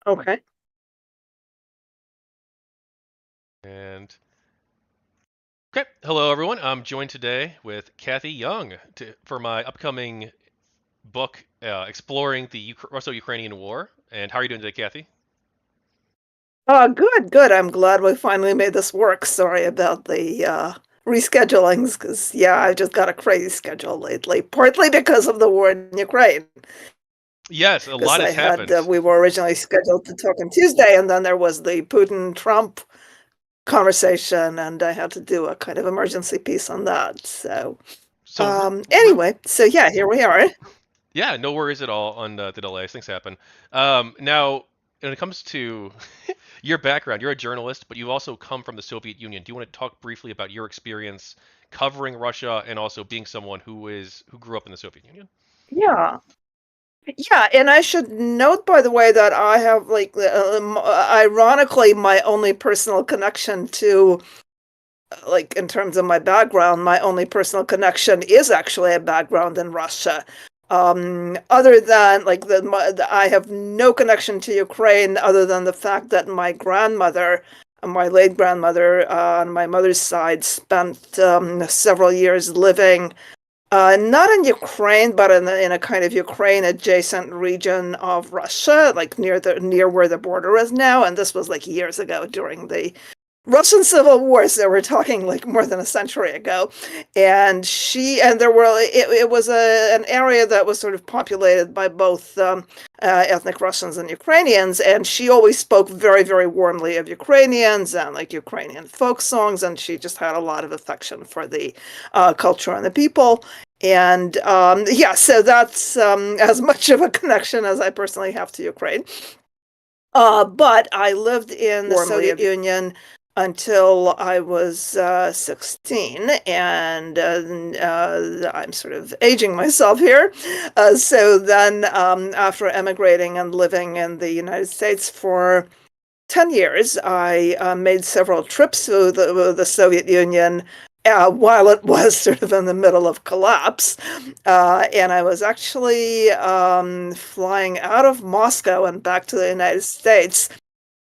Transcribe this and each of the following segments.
Okay. And okay, hello everyone. I'm joined today with Cathy Young for my upcoming book exploring the Russo-Ukrainian War. And how are you doing today, Cathy? Good, good. I'm glad we finally made this work. Sorry about the reschedulings, because yeah, I've just got a crazy schedule lately, partly because of the war in Ukraine. Yes, a Because lot has happened. we were originally scheduled to talk on Tuesday, and then there was the Putin-Trump conversation, and I had to do a kind of emergency piece on that. So, So, anyway, so yeah, here we are. yeah, no worries at all on the delays. Things happen. Now, when it comes to your background, you're a journalist, but you also come from the Soviet Union. Do you want to talk briefly about your experience covering Russia and also being someone who grew up in the Soviet Union? Yeah. Yeah, and I should note, by the way, that I have ironically, my only personal connection to, like, in terms of my background, my only personal connection is actually a background in Russia. Other than I have no connection to Ukraine other than the fact that my grandmother, my late grandmother, on my mother's side, spent several years living not in Ukraine, but in a kind of Ukraine adjacent region of Russia, like near where the border is now. And this was like years ago during the Russian Civil War, so we're talking like more than a century ago. And there were it was an area that was sort of populated by both ethnic Russians and Ukrainians, and she always spoke very, very warmly of Ukrainians and like Ukrainian folk songs, and she just had a lot of affection for the culture and the people. And yeah, so that's as much of a connection as I personally have to Ukraine. But I lived in the Soviet Union until I was 16, and I'm sort of aging myself here. So then, after emigrating and living in the United States for 10 years, I made several trips to the Soviet Union while it was sort of in the middle of collapse. And I was actually flying out of Moscow and back to the United States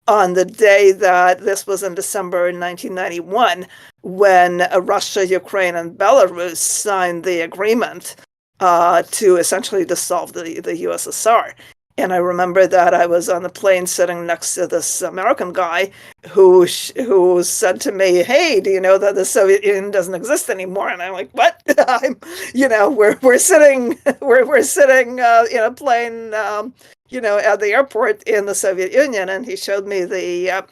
on the day that this was in December 1991, when Russia, Ukraine, and Belarus signed the agreement to essentially dissolve the USSR. And I remember that I was on the plane sitting next to this American guy who said to me, "Hey, do you know that the Soviet Union doesn't exist anymore?" And I'm like, "What?" We're sitting we're sitting in a plane, at the airport in the Soviet Union, and he showed me the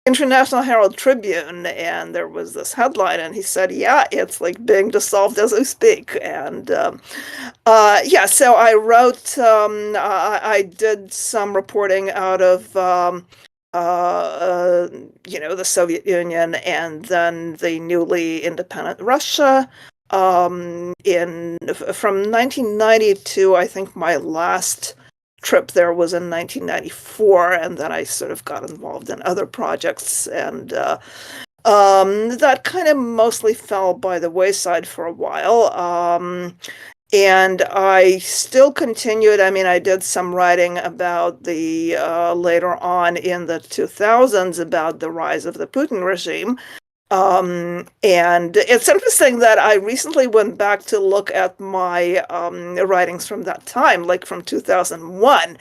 International Herald Tribune, and there was this headline, and he said, "Yeah, it's like being dissolved as we speak." And yeah, so I wrote, I did some reporting out of, the Soviet Union and then the newly independent Russia. In From 1992, I think my last trip there was in 1994, and then I sort of got involved in other projects, and that kind of mostly fell by the wayside for a while. And I still continued. I mean, I did some writing about the later on in the 2000s about the rise of the Putin regime. And it's interesting that I recently went back to look at my writings from that time, like from 2001.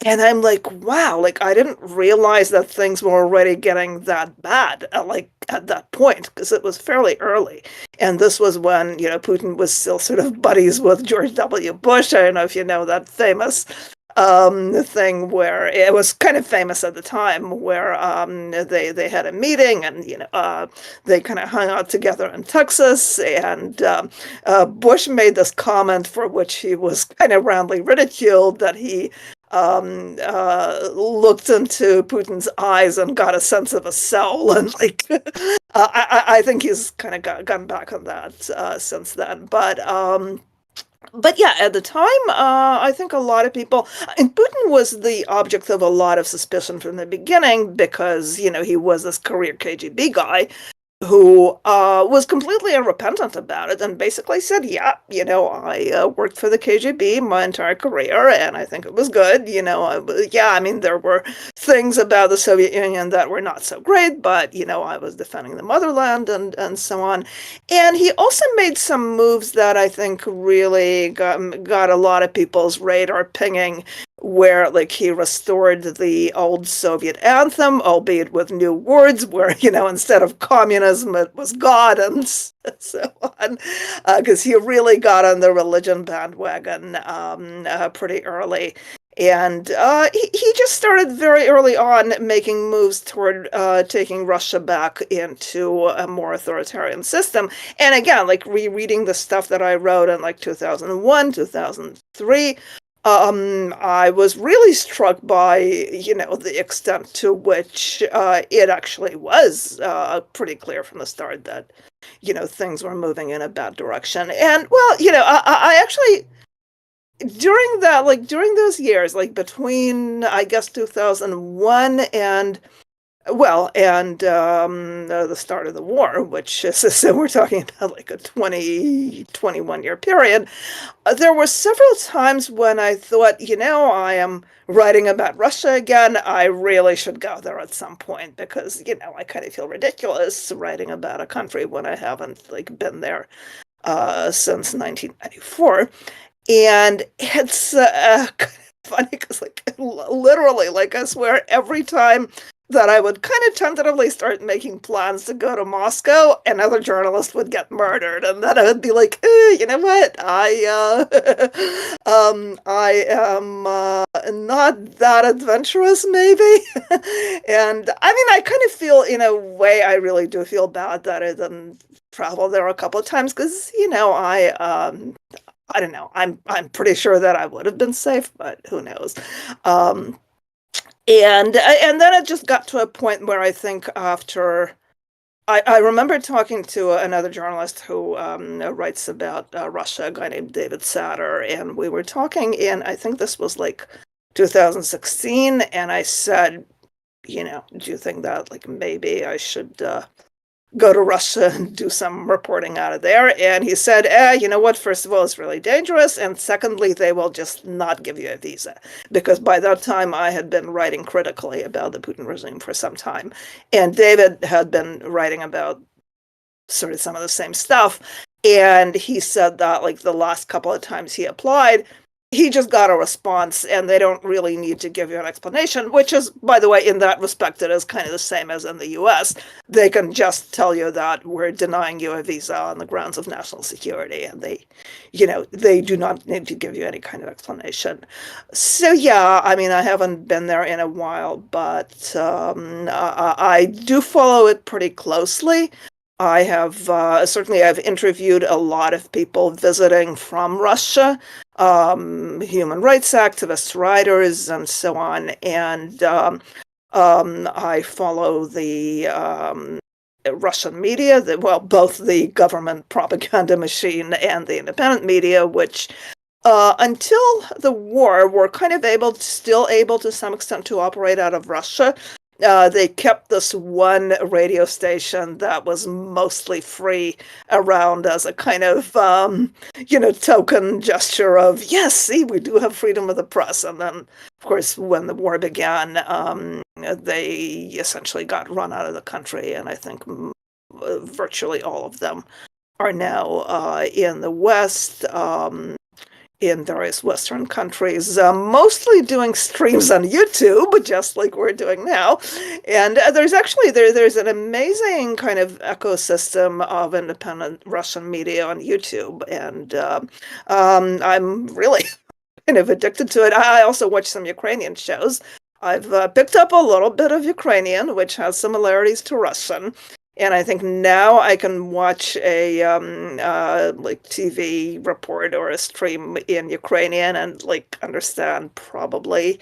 And I'm like, wow, like I didn't realize that things were already getting that bad, like at that point, because it was fairly early. And this was when, Putin was still sort of buddies with George W. Bush. I don't know if you know that famous thing where it was kind of famous at the time, where they had a meeting, and they kind of hung out together in Texas, and Bush made this comment for which he was kind of roundly ridiculed, that he looked into Putin's eyes and got a sense of a soul, and like I think he's kind of gone back on that since then. But yeah, at the time, I think a lot of people, and Putin was the object of a lot of suspicion from the beginning because he was this career KGB guy. who was completely unrepentant about it and basically said, yeah, I worked for the KGB my entire career and I think it was good. I mean, there were things about the Soviet Union that were not so great, but, I was defending the motherland and so on. And he also made some moves that I think really got a lot of people's radar pinging, where like he restored the old Soviet anthem, albeit with new words, where, instead of communism, it was God and so on, because he really got on the religion bandwagon pretty early. And he just started very early on making moves toward taking Russia back into a more authoritarian system. And again, like rereading the stuff that I wrote in like 2001, 2003, I was really struck by, the extent to which it actually was pretty clear from the start that, things were moving in a bad direction. And well, I actually during those years, like between I guess 2001 and the start of the war, which is so we're talking about like a 21 year period. There were several times when I thought, I am writing about Russia again. I really should go there at some point because, I kind of feel ridiculous writing about a country when I haven't like been there since 1994. And it's kind of funny because, like, literally, like, I swear every time that I would kind of tentatively start making plans to go to Moscow, another journalist would get murdered, and then I would be like, you know what? I am not that adventurous, maybe. And I mean, I kind of feel, in a way, I really do feel bad that I didn't travel there a couple of times because, I don't know. I'm pretty sure that I would have been safe, but who knows? Um, and then it just got to a point where I think after I remember talking to another journalist who writes about Russia, a guy named David Satter, and we were talking in I think this was like 2016, and I said, do you think that like maybe I should go to Russia and do some reporting out of there? And he said, you know what? First of all, it's really dangerous. And secondly, they will just not give you a visa. Because by that time, I had been writing critically about the Putin regime for some time. And David had been writing about sort of some of the same stuff. And he said that, like, the last couple of times he applied, he just got a response and they don't really need to give you an explanation, which is, by the way, in that respect, it is kind of the same as in the US. They can just tell you that we're denying you a visa on the grounds of national security, and they do not need to give you any kind of explanation. So, yeah, I mean, I haven't been there in a while, but I do follow it pretty closely. I have certainly I've interviewed a lot of people visiting from Russia, human rights activists, writers, and so on. And I follow the Russian media, both the government propaganda machine and the independent media, which until the war were kind of still able to some extent to operate out of Russia. They kept this one radio station that was mostly free around as a kind of, token gesture of, yes, see, we do have freedom of the press. And then, of course, when the war began, they essentially got run out of the country. And I think virtually all of them are now in the West. In various Western countries, mostly doing streams on YouTube, just like we're doing now. And there's an amazing kind of ecosystem of independent Russian media on YouTube, and I'm really kind of addicted to it. I also watch some Ukrainian shows. I've picked up a little bit of Ukrainian, which has similarities to Russian. And I think now I can watch a like TV report or a stream in Ukrainian and like understand probably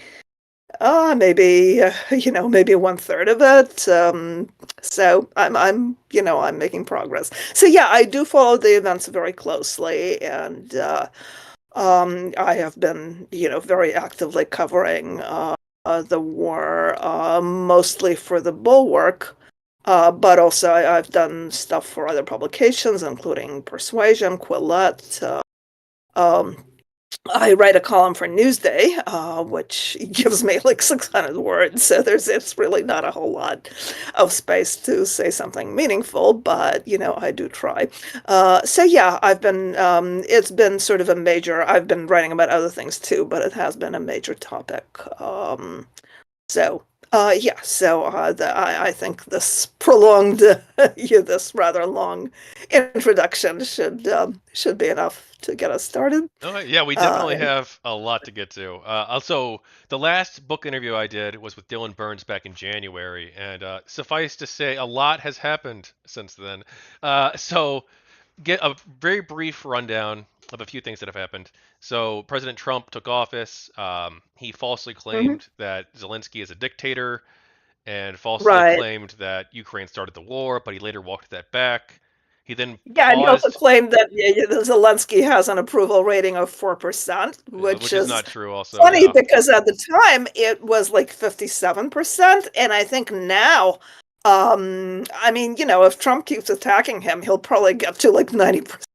maybe maybe one third of it. So I'm making progress. So yeah, I do follow the events very closely, and I have been very actively covering the war, mostly for the Bulwark. But also I've done stuff for other publications, including Persuasion, Quillette. Um, I write a column for Newsday, which gives me like 600 words, so it's really not a whole lot of space to say something meaningful, but I do try. So yeah, it's been sort of a major. I've been writing about other things too, but it has been a major topic. So, yeah, so I think this prolonged, yeah, this rather long introduction should be enough to get us started. Oh, yeah, we definitely Uh, have a lot to get to. Also, the last book interview I did was with Dylan Burns back in January, and suffice to say, a lot has happened since then. So, get a very brief rundown of a few things that have happened. So, President Trump took office. He falsely mhm. claimed that Zelensky is a dictator and falsely Right. claimed that Ukraine started the war, but he later walked that back. He then Yeah, and he also paused, claimed that Zelensky has an approval rating of 4%, which which is is not true, also, funny yeah. because at the time it was like 57%, and I think now, I mean, if Trump keeps attacking him, he'll probably get to like 90%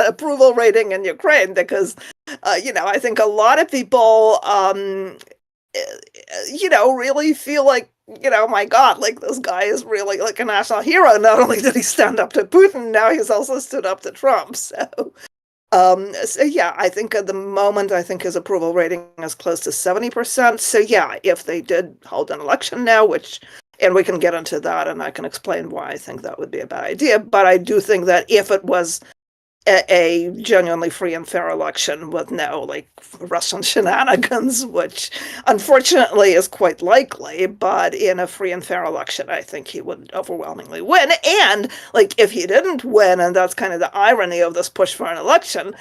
approval rating in Ukraine because, I think a lot of people, really feel like, my God, like this guy is really like a national hero. Not only did he stand up to Putin, now he's also stood up to Trump. So yeah, I think at the moment, I think his approval rating is close to 70%. So yeah, if they did hold an election now, and we can get into that, and I can explain why I think that would be a bad idea. But I do think that if it was a genuinely free and fair election with no like Russian shenanigans, which unfortunately is quite likely, but in a free and fair election, I think he would overwhelmingly win. And like if he didn't win, and that's kind of the irony of this push for an election,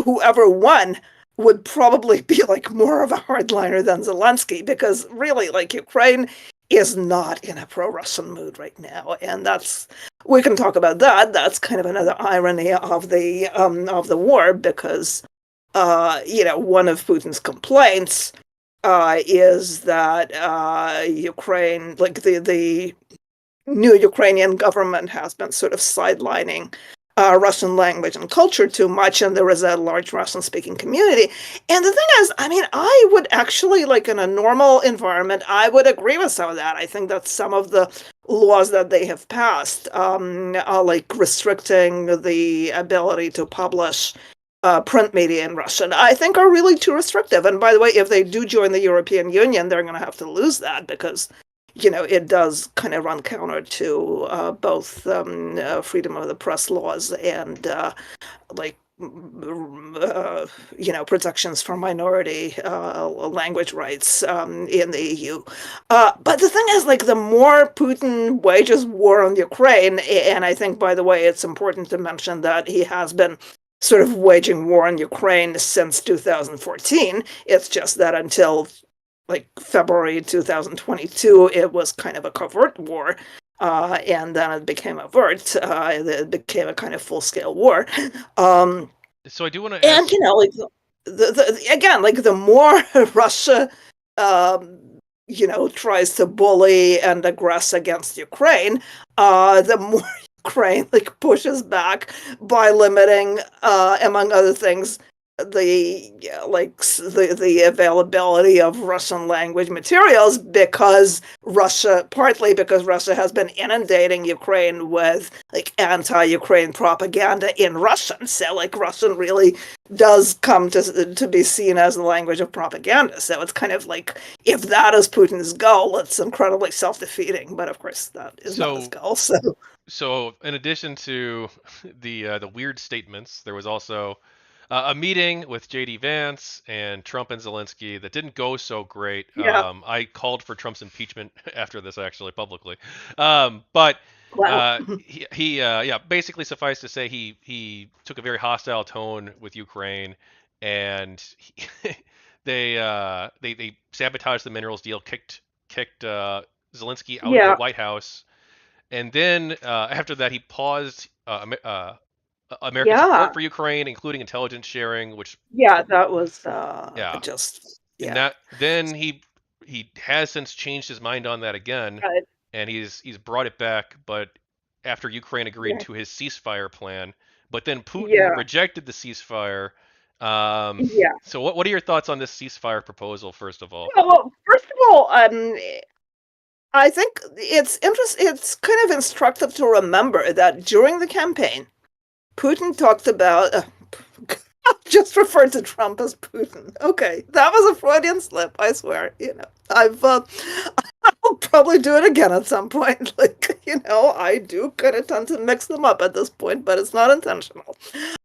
whoever won would probably be like more of a hardliner than Zelensky because really like Ukraine is not in a pro-Russian mood right now, and that's we can talk about that. That's kind of another irony of the war because one of Putin's complaints is that Ukraine, like the new Ukrainian government has been sort of sidelining Russian language and culture too much, and there is a large Russian speaking community. And the thing is, I mean, I would actually, like in a normal environment, I would agree with some of that. I think that some of the laws that they have passed, are like restricting the ability to publish print media in Russian, I think are really too restrictive. And by the way, if they do join the European Union, they're going to have to lose that because it does kind of run counter to both freedom of the press laws and like protections for minority language rights in the EU. But the thing is, like, the more Putin wages war on Ukraine, and I think, by the way, it's important to mention that he has been sort of waging war on Ukraine since 2014. It's just that until like February 2022, it was kind of a covert war. And then it became overt. It became a kind of full scale war. Um, So I do want to and, ask. like, again, like, the more Russia, um, tries to bully and aggress against Ukraine, the more Ukraine, like, pushes back by limiting, among other things, the availability of Russian language materials because partly because Russia has been inundating Ukraine with like anti-Ukraine propaganda in Russian. So like Russian really does come to be seen as the language of propaganda. So it's kind of like if that is Putin's goal, it's incredibly self-defeating. But of course, that is not his So, goal. So so in addition to the weird statements, there was also a meeting with J.D. Vance and Trump and Zelensky that didn't go so great. yeah, I called for Trump's impeachment after this, actually, publicly. But wow, yeah, basically suffice to say, he took a very hostile tone with Ukraine, and they sabotaged the minerals deal, kicked Zelensky out of the yeah, White House, and then after that, he paused American support yeah, for Ukraine, including intelligence sharing, which, yeah. That was yeah, just and yeah. that then he has since changed his mind on that again. and he's brought it back, but after Ukraine agreed Yeah. to his ceasefire plan, but then Putin Yeah. rejected the ceasefire. Um, Yeah. so what are your thoughts on this ceasefire proposal, first of all? Well, first of all, I think it's kind of instructive to remember that during the campaign, Putin talked about just referred to Trump as Putin. Okay, that was a Freudian slip, I swear. I'll probably do it again at some point. Like, I do kind of tend to mix them up at this point, but it's not intentional.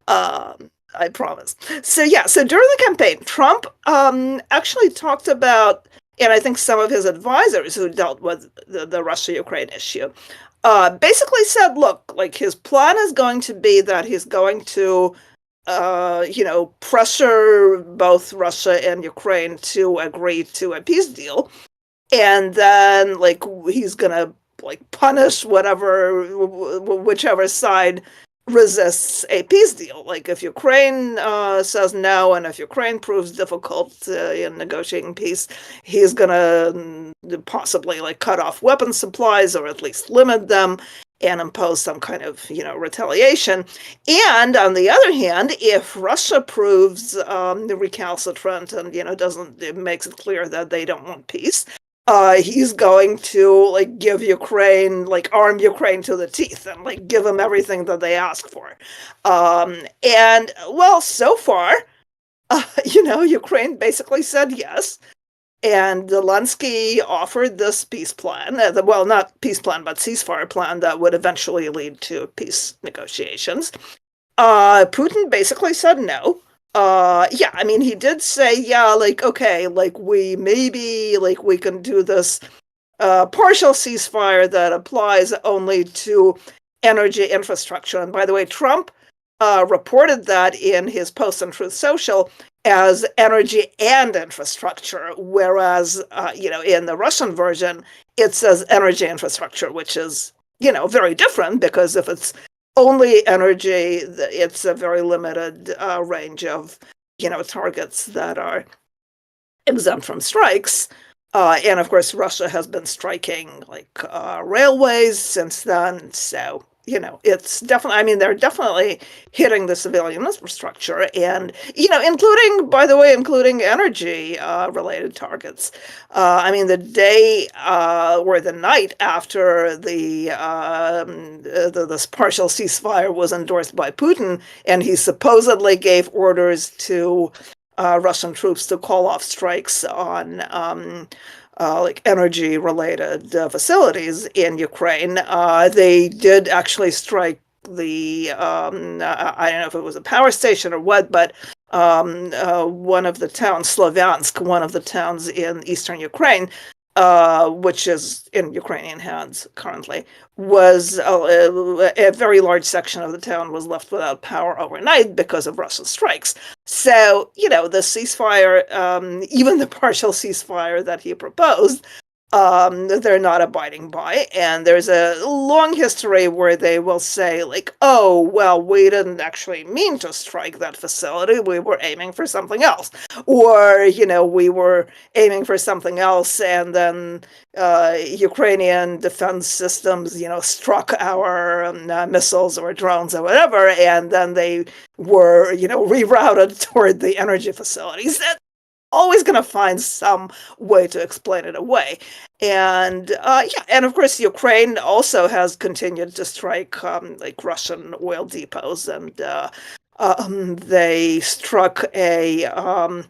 I promise. So yeah, so during the campaign, Trump actually talked about, and I think some of his advisors who dealt with the Russia-Ukraine issue, basically said, look, like his plan is going to be that he's going to pressure both Russia and Ukraine to agree to a peace deal, and then like he's gonna like punish whichever side resists a peace deal. Like if Ukraine says no, and if Ukraine proves difficult in negotiating peace, he's gonna possibly like cut off weapons supplies or at least limit them and impose some kind of retaliation. And on the other hand, if Russia proves recalcitrant and doesn't, it makes it clear that they don't want peace, he's going to like give Ukraine, like arm Ukraine to the teeth and like give them everything that they ask for. And well, so far, Ukraine basically said yes. And Zelensky offered this peace plan, well, not peace plan, but ceasefire plan that would eventually lead to peace negotiations. Putin basically said no. Yeah, I mean, he did say, yeah, like, okay, like we can do this partial ceasefire that applies only to energy infrastructure. And by the way, Trump reported that in his post on Truth Social as energy and infrastructure, whereas, in the Russian version, it says energy infrastructure, which is, very different because if it's only energy, it's a very limited range of, targets that are exempt from strikes. And of course, Russia has been striking like railways since then. So, it's definitely, I mean, they're definitely hitting the civilian infrastructure and, including, by the way, including energy related targets. I mean, the day or the night after this partial ceasefire was endorsed by Putin, and he supposedly gave orders to Russian troops to call off strikes on like energy related facilities in Ukraine. They did actually strike the I don't know if it was a power station or what, but one of the towns, Slavyansk, one of the towns in eastern Ukraine, which is in Ukrainian hands currently, was a very large section of the town was left without power overnight because of Russian strikes. So, the ceasefire, even the partial ceasefire that he proposed, they're not abiding by. And there's a long history where they will say, like, oh, well, we didn't actually mean to strike that facility. We were aiming for something else. Or, we were aiming for something else, and then Ukrainian defense systems, struck our missiles or drones or whatever, and then they were, rerouted toward the energy facilities. Always going to find some way to explain it away. And yeah, and of course, Ukraine also has continued to strike like Russian oil depots, and they struck a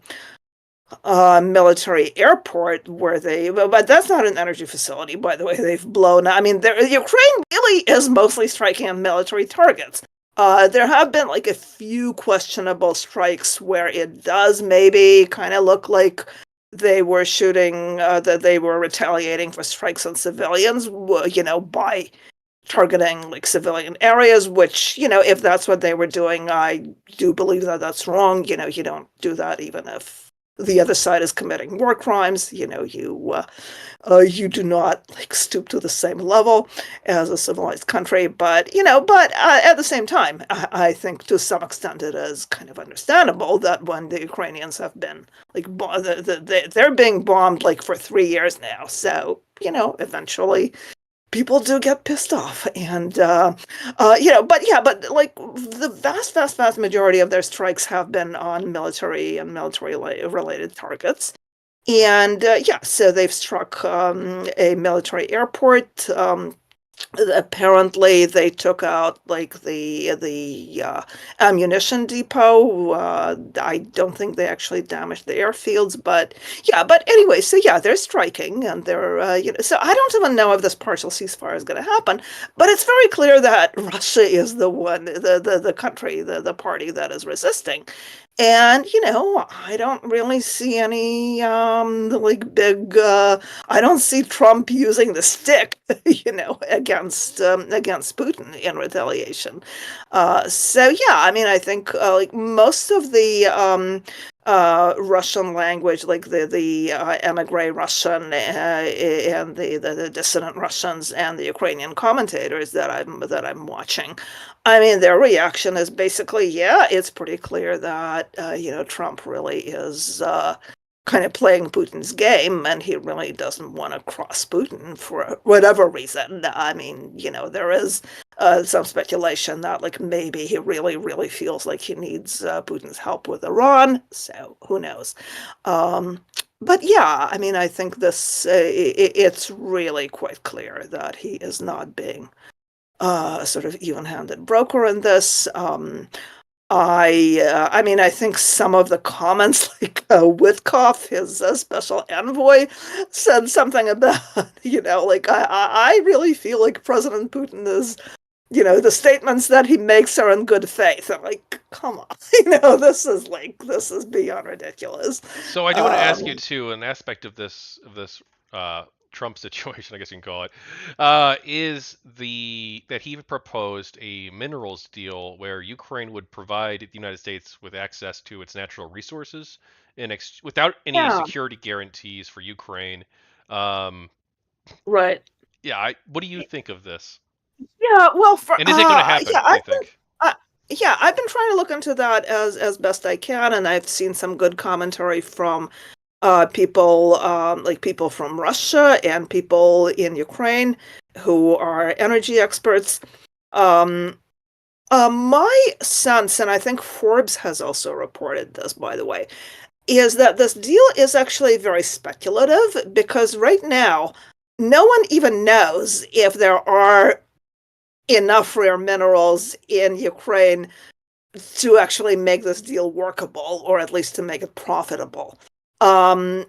military airport where but that's not an energy facility, by the way. They've blown. I mean, Ukraine really is mostly striking at military targets. There have been like a few questionable strikes where it does maybe kind of look like they were shooting, that they were retaliating for strikes on civilians, by targeting like civilian areas, which, if that's what they were doing, I do believe that that's wrong. You don't do that even if the other side is committing war crimes. You do not like stoop to the same level as a civilized country. But at the same time, I think to some extent it is kind of understandable that when the Ukrainians have been like they're being bombed like for 3 years now, so eventually people do get pissed off, and but like the vast majority of their strikes have been on military and military related targets. And so they've struck a military airport. Apparently they took out like the ammunition depot. I don't think they actually damaged the airfields, but anyway, so yeah, they're striking, and they're so I don't even know if this partial ceasefire is going to happen, but it's very clear that Russia is the one, the country, the party that is resisting. And I don't really see any like big I don't see Trump using the stick, against Putin in retaliation. So yeah, I mean, I think like most of the Russian language, like the emigre Russian and the dissident Russians and the Ukrainian commentators that I'm watching, I mean, their reaction is basically, yeah, it's pretty clear that Trump really is kind of playing Putin's game, and he really doesn't want to cross Putin for whatever reason. I mean, there is some speculation that like maybe he really, really feels like he needs Putin's help with Iran. So who knows? Um, but yeah, I mean, I think it's really quite clear that he is not being sort of even-handed broker in this. I mean, I think some of the comments, like Witkoff, his special envoy, said something about, like I really feel like President Putin is, the statements that he makes are in good faith. I'm like, come on, this is beyond ridiculous. So I do want to ask you Um, too, an aspect of this Trump situation, I guess you can call it, is the that he proposed a minerals deal where Ukraine would provide the United States with access to its natural resources without any yeah, security guarantees for Ukraine. Um, right. yeah, what do you think of this? Yeah, well, And is it going to happen? Do you think? uh, I've been trying to look into that as best I can, and I've seen some good commentary from people like people from Russia and people in Ukraine who are energy experts. Um, my sense, and I think Forbes has also reported this, by the way, is that this deal is actually very speculative because right now no one even knows if there are enough rare minerals in Ukraine to actually make this deal workable, or at least to make it profitable. Um,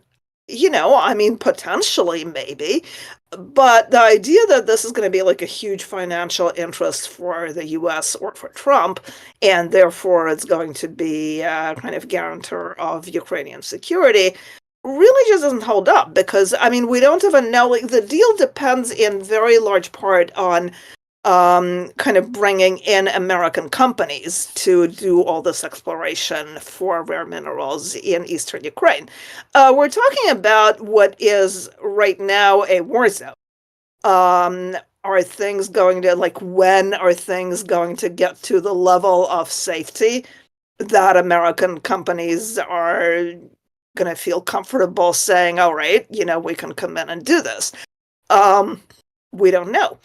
I mean, potentially, maybe, but the idea that this is going to be like a huge financial interest for the US or for Trump, and therefore it's going to be a kind of guarantor of Ukrainian security, really just doesn't hold up because, I mean, we don't even know, like, the deal depends in very large part on kind of bringing in American companies to do all this exploration for rare minerals in eastern Ukraine. We're talking about what is right now a war zone. Are things going to, like, when are things going to get to the level of safety that American companies are going to feel comfortable saying, all right, we can come in and do this? Um, we don't know.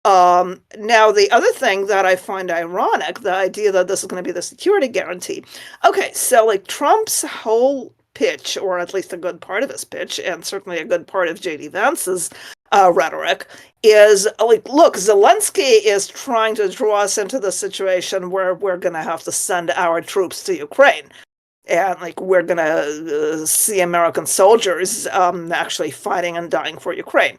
Now, the other thing that I find ironic, the idea that this is going to be the security guarantee. Okay, so like Trump's whole pitch, or at least a good part of his pitch, and certainly a good part of JD Vance's rhetoric, is like, look, Zelensky is trying to draw us into the situation where we're going to have to send our troops to Ukraine. And like we're gonna see American soldiers actually fighting and dying for Ukraine.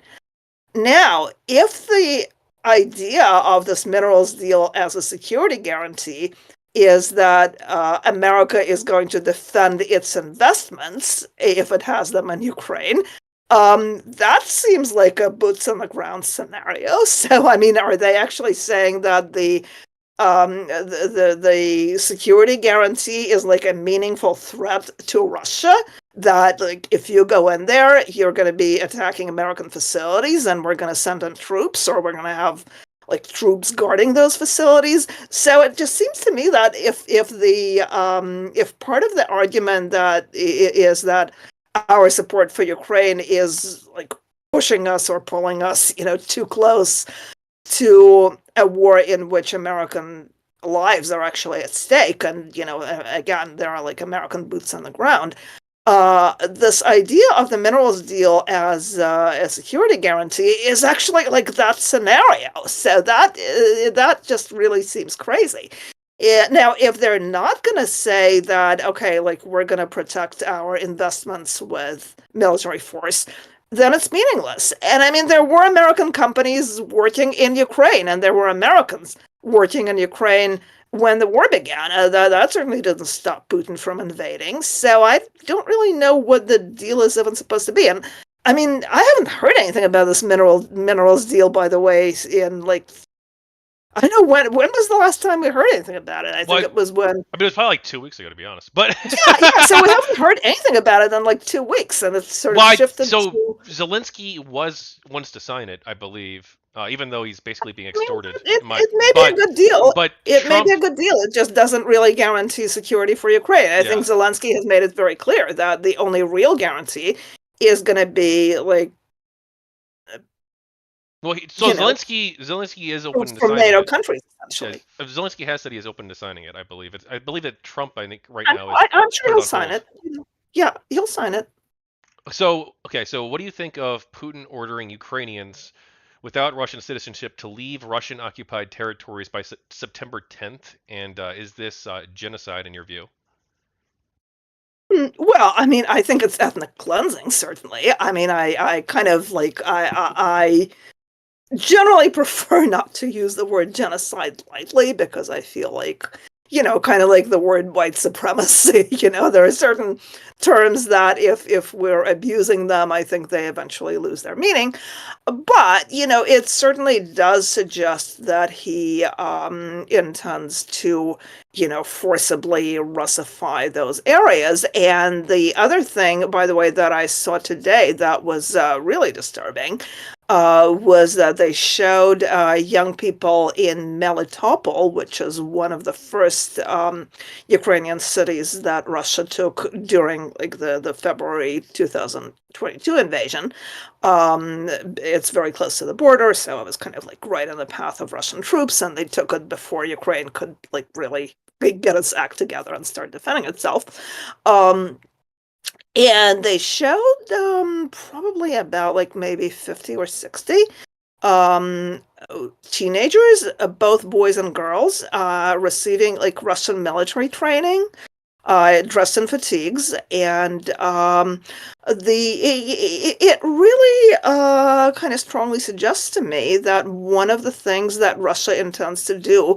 Now, if the idea of this minerals deal as a security guarantee is that America is going to defend its investments if it has them in Ukraine, that seems like a boots on the ground scenario. So, I mean, are they actually saying that the security guarantee is like a meaningful threat to Russia? That like if you go in there, you're going to be attacking American facilities, and we're going to send in troops, or we're going to have like troops guarding those facilities. So it just seems to me that if part of the argument that is that our support for Ukraine is like pushing us or pulling us, too close to a war in which American lives are actually at stake. And, again, there are like American boots on the ground. This idea of the minerals deal as a security guarantee is actually like that scenario. So that just really seems crazy. Now, if they're not going to say that, okay, like we're going to protect our investments with military force, then it's meaningless. And I mean, there were American companies working in Ukraine, and there were Americans working in Ukraine when the war began. That certainly didn't stop Putin from invading. So I don't really know what the deal is even supposed to be. And I mean, I haven't heard anything about this minerals deal, by the way, in like I know when was the last time we heard anything about it? I Well, think it was when I mean, it was probably like 2 weeks ago, to be honest. But yeah, so we haven't heard anything about it in like 2 weeks, and it's sort of well, shifted so to. Zelensky wants to sign it, I believe, even though he's basically being I mean, extorted. it may be a good deal. But It may be Trump, a good deal. It just doesn't really guarantee security for Ukraine. I yeah. think Zelensky has made it very clear that the only real guarantee is going to be like, Well, so you know, Zelensky is open to from signing NATO it. countries, Yeah, essentially. Zelensky has said he is open to signing it. I believe it. I believe that Trump, I think, right I'm, now is I'm sure put it he'll on sign hold. it. Yeah, he'll sign it. So, okay, so what do you think of Putin ordering Ukrainians without Russian citizenship to leave Russian-occupied territories by September 10th? And is this genocide in your view? Well, I mean, I think it's ethnic cleansing, certainly. I mean, I kind of like, I generally prefer not to use the word genocide lightly because I feel like, kind of like the word white supremacy, there are certain terms that if we're abusing them, I think they eventually lose their meaning. But, it certainly does suggest that he intends to, forcibly Russify those areas. And the other thing, by the way, that I saw today that was really disturbing was that they showed young people in Melitopol, which is one of the first Ukrainian cities that Russia took during like the February 2022 invasion. It's very close to the border, so it was kind of like right in the path of Russian troops, and they took it before Ukraine could like really get its act together and start defending itself. Um, and they showed probably about like maybe 50 or 60 um, teenagers, both boys and girls, receiving like Russian military training, dressed in fatigues, and it really kind of strongly suggests to me that one of the things that Russia intends to do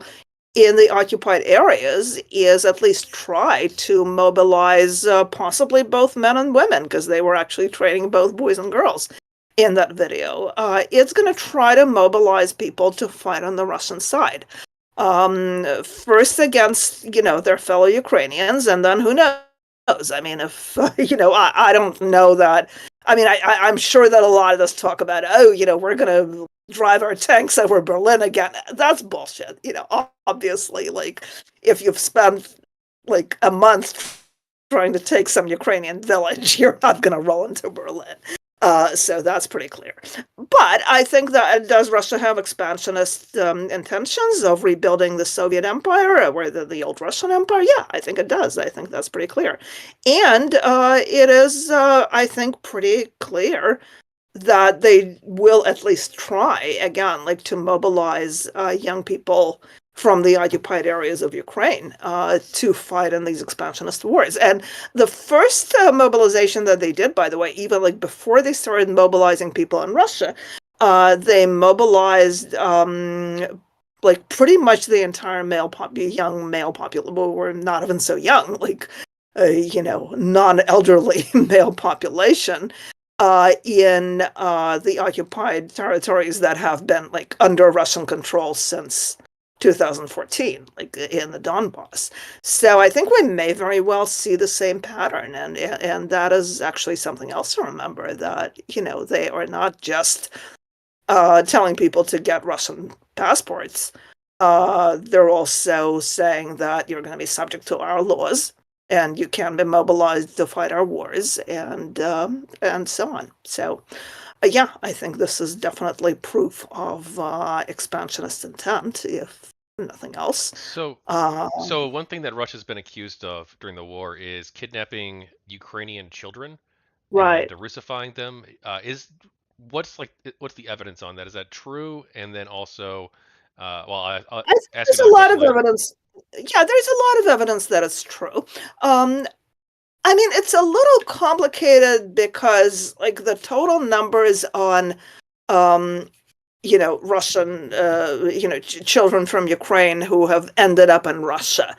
in the occupied areas is at least try to mobilize possibly both men and women, because they were actually training both boys and girls in that video. It's going to try to mobilize people to fight on the Russian side. First against, their fellow Ukrainians, and then who knows? I mean, if, I don't know that. I mean, I'm sure that a lot of this talk about, oh, we're going to drive our tanks over Berlin again. That's bullshit. Obviously, like, if you've spent like a month trying to take some Ukrainian village, you're not going to roll into Berlin. So that's pretty clear. But I think that does Russia have expansionist intentions of rebuilding the Soviet Empire or the old Russian Empire? Yeah, I think it does. I think that's pretty clear. And it is, I think, pretty clear that they will at least try, again, like to mobilize young people from the occupied areas of Ukraine to fight in these expansionist wars. And the first mobilization that they did, by the way, even like before they started mobilizing people in Russia, they mobilized like pretty much the entire young male population. Well, we're not even so young, like non-elderly male population in the occupied territories that have been like under Russian control since 2014, like in the Donbass. So I think we may very well see the same pattern, and that is actually something else to remember, that they are not just telling people to get Russian passports. They're also saying that you're going to be subject to our laws, and you can be mobilized to fight our wars, and so on. So Yeah, I think this is definitely proof of expansionist intent, if nothing else. So, Uh, so one thing that Russia's been accused of during the war is kidnapping Ukrainian children and right. Russifying them. Is what's the evidence on that? Is that true? And then also, well, I'll I think ask you there's another a lot question of later. evidence. Yeah, there's a lot of evidence that it's true. Um, I mean, it's a little complicated because, like, the total numbers on, um, Russian, children from Ukraine who have ended up in Russia.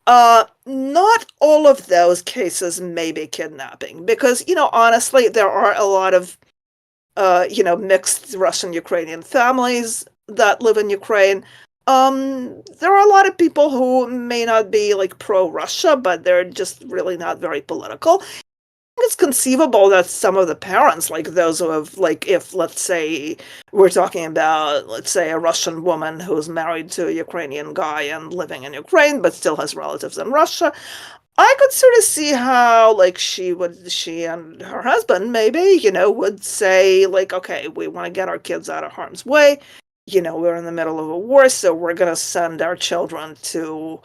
Not all of those cases may be kidnapping because, honestly, there are a lot of mixed Russian Ukrainian families that live in Ukraine. There are a lot of people who may not be like pro-Russia, but they're just really not very political. It's conceivable that some of the parents, like those who have, like, if let's say we're talking about, let's say, a Russian woman who's married to a Ukrainian guy and living in Ukraine, but still has relatives in Russia, I could sort of see how, like, she and her husband maybe, would say, like, okay, we want to get our kids out of harm's way. We're in the middle of a war, so we're going to send our children to,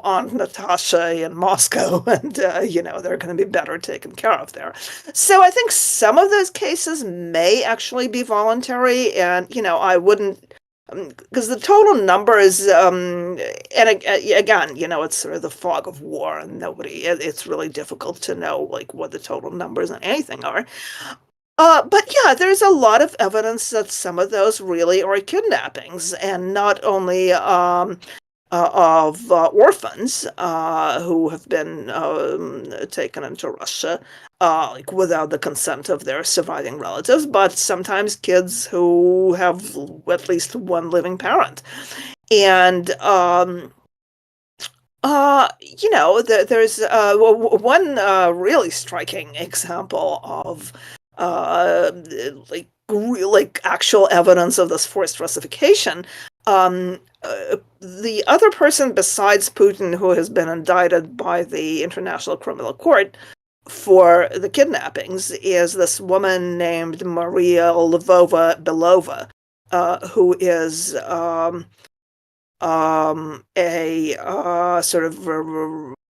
Aunt Natasha in Moscow, and, they're going to be better taken care of there. So I think some of those cases may actually be voluntary, and, I wouldn't because the total numbers, and again, it's sort of the fog of war, and it's really difficult to know like what the total numbers on anything are. But yeah, there's a lot of evidence that some of those really are kidnappings, and not only of orphans who have been taken into Russia, like without the consent of their surviving relatives, but sometimes kids who have at least one living parent. And there's one really striking example of uh, like actual evidence of this forced Russification. The other person besides Putin who has been indicted by the International Criminal Court for the kidnappings is this woman named Maria Lvova Belova, who is a sort of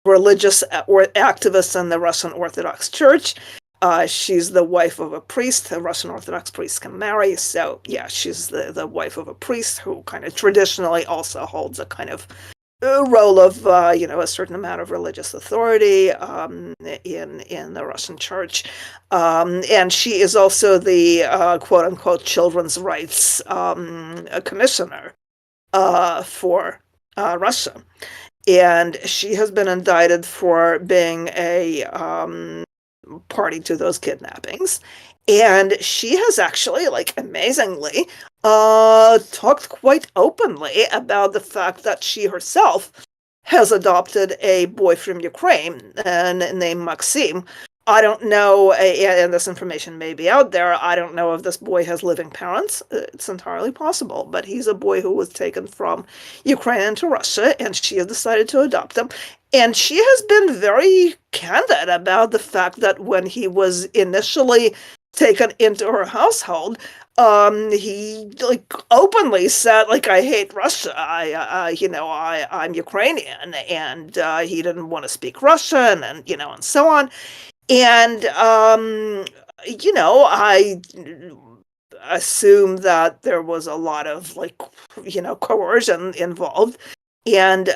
religious or activist in the Russian Orthodox Church. She's the wife of a priest. The Russian Orthodox priests can marry. So, yeah, she's the wife of a priest who kind of traditionally also holds a kind of role of, a certain amount of religious authority in the Russian church. And she is also the quote unquote children's rights commissioner for Russia. And she has been indicted for being a party to those kidnappings. And she has actually, like, amazingly, talked quite openly about the fact that she herself has adopted a boy from Ukraine and named Maxim. I don't know, and this information may be out there. I don't know if this boy has living parents. It's entirely possible, but he's a boy who was taken from Ukraine into Russia, and she has decided to adopt him. And she has been very candid about the fact that when he was initially taken into her household, he like openly said, like, I hate Russia. I'm Ukrainian, and he didn't want to speak Russian, and and so on. And I assume that there was a lot of, like, coercion involved. And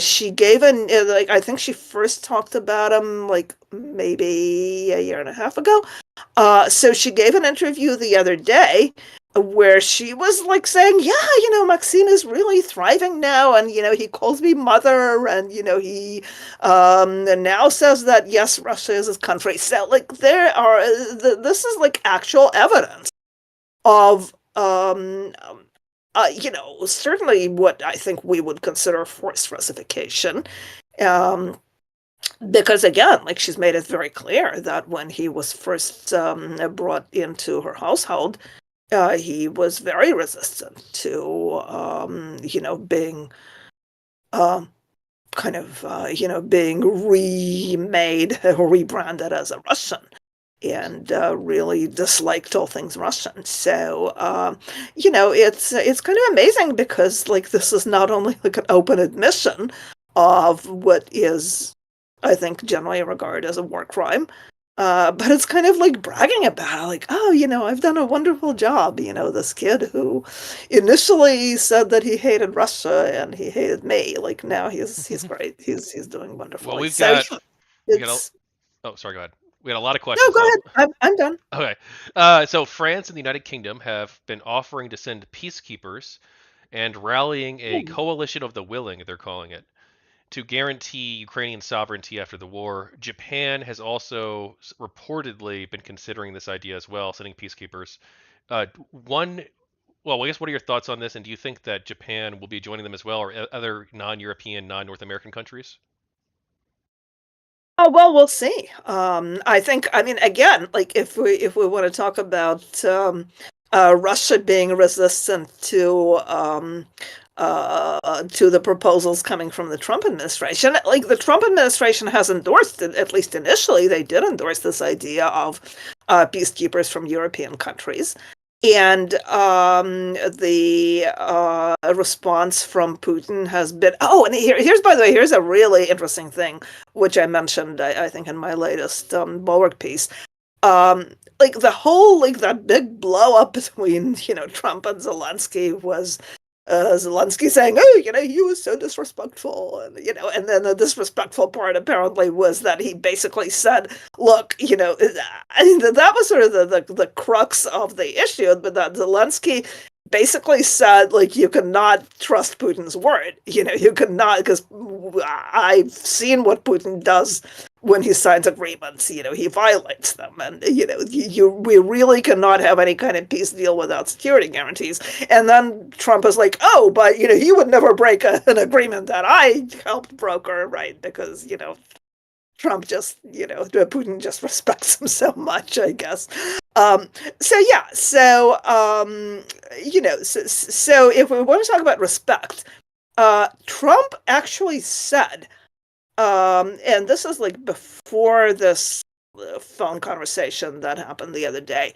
she gave like, I think she first talked about him like maybe a year and a half ago. So she gave an interview the other day where she was like saying, yeah, Maxine is really thriving now, and he calls me mother, and and now says that yes, Russia is his country. So, like, this is like actual evidence of certainly what I think we would consider forced Russification. Um, because again, like, she's made it very clear that when he was first brought into her household, he was very resistant to, being um, kind of, being remade or rebranded as a Russian. and really disliked all things Russian. So, it's kind of amazing because like this is not only like an open admission of what is, I think, generally regarded as a war crime, but it's kind of like bragging about, like, oh, I've done a wonderful job. This kid who initially said that he hated Russia and he hated me, like now he's great. He's doing Well, wonderfully. we've So got yeah, we got a it's oh, sorry, go ahead. We got a lot of no, questions go though. ahead. I'm done. Okay. So France and the United Kingdom have been offering to send peacekeepers and rallying a Ooh. coalition of the willing, they're calling it, to guarantee Ukrainian sovereignty after the war. Japan has also reportedly been considering this idea as well, sending peacekeepers. One, well, I guess what are your thoughts on this, and do you think that Japan will be joining them as well, or other non-European, non-North American countries? Oh, well, we'll see. I think, I mean, again, like if we want to talk about Russia being resistant to the proposals coming from the Trump administration, like the Trump administration has endorsed it, at least initially, they did endorse this idea of peacekeepers from European countries. And the response from Putin has been, oh, and here's, by the way, here's a really interesting thing, which I mentioned, I think, in my latest Bulwark piece. Um, like the whole, like that big blow up between, Trump and Zelensky was Zelensky saying, "Oh, he was so disrespectful," and and then the disrespectful part apparently was that he basically said, "Look, I mean, that was sort of the crux of the issue, but that Zelensky basically said, like, you cannot trust Putin's word. You cannot, because I've seen what Putin does when he signs agreements. He violates them, and we really cannot have any kind of peace deal without security guarantees." And then Trump is like, "Oh, but he would never break an agreement that I helped broker, right? Because Trump just, Putin just respects him so much, I guess." Um, so yeah, so if we want to talk about respect, Trump actually said, and this is like before this phone conversation that happened the other day.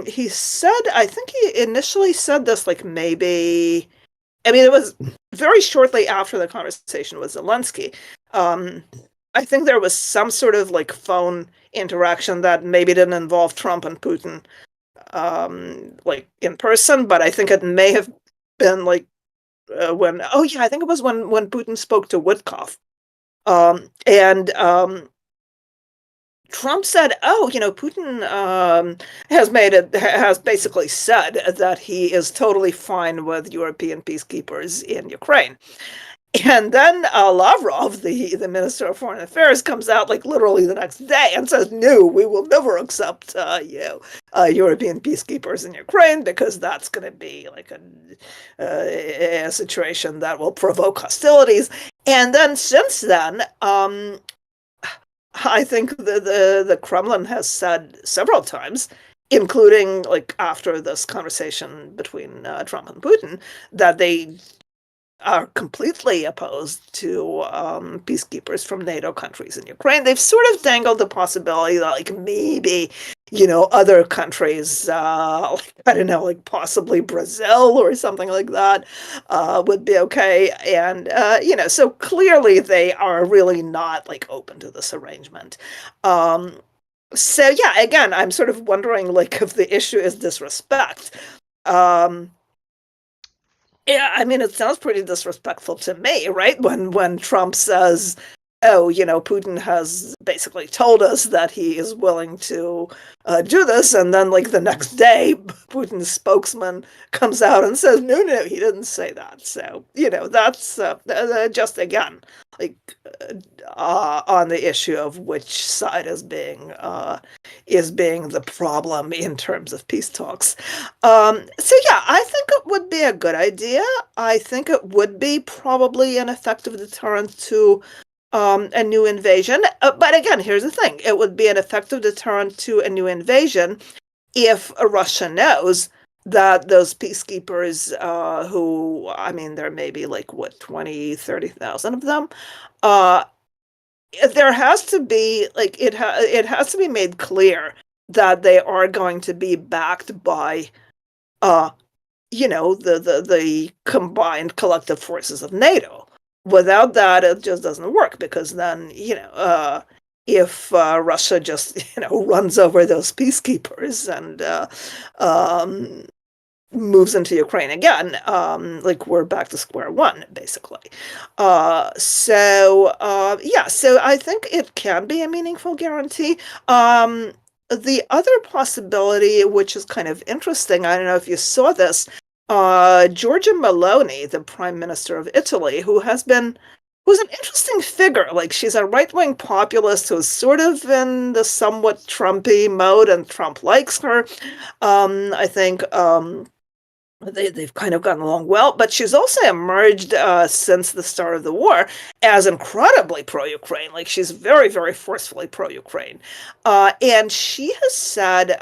He said, I think he initially said this like maybe, I mean, it was very shortly after the conversation with Zelensky. Um, I think there was some sort of like phone interaction that maybe didn't involve Trump and Putin, like in person, but I think it may have been like when, oh yeah, I think it was when Putin spoke to Witkoff. And Trump said, "Oh, Putin has basically said that he is totally fine with European peacekeepers in Ukraine." And then Lavrov, the Minister of Foreign Affairs, comes out like literally the next day and says, "No, we will never accept European peacekeepers in Ukraine because that's going to be like a situation that will provoke hostilities." And then since then, I think the Kremlin has said several times, including like after this conversation between Trump and Putin, that they are completely opposed to peacekeepers from NATO countries in Ukraine. They've sort of dangled the possibility that, like, maybe, other countries, like, I don't know, like possibly Brazil or something like that, would be okay. And, so clearly they are really not like open to this arrangement. So yeah, again, I'm sort of wondering like if the issue is disrespect. Um, yeah, I mean, it sounds pretty disrespectful to me, right? When Trump says, "Oh, Putin has basically told us that he is willing to do this," and then like the next day, Putin's spokesman comes out and says, "No, no, he didn't say that." So that's just again like on the issue of which side is being the problem in terms of peace talks. So yeah, I think it would be a good idea. I think it would be probably an effective deterrent to a new invasion. But again, here's the thing: it would be an effective deterrent to a new invasion if Russia knows that those peacekeepers, who, I mean, there may be like, what, 20, 30,000 of them, uh, there has to be like it has to be made clear that they are going to be backed by uh the combined collective forces of NATO. Without that, it just doesn't work because then if Russia just runs over those peacekeepers and um, moves into Ukraine again, like we're back to square one, basically. Yeah, so I think it can be a meaningful guarantee. The other possibility, which is kind of interesting, I don't know if you saw this, Giorgia Meloni, the Prime Minister of Italy, who's an interesting figure. Like she's a right-wing populist who's sort of in the somewhat Trumpy mode, and Trump likes her. I think they've kind of gotten along well, but she's also emerged since the start of the war as incredibly pro-Ukraine. Like she's very, very forcefully pro-Ukraine, and she has said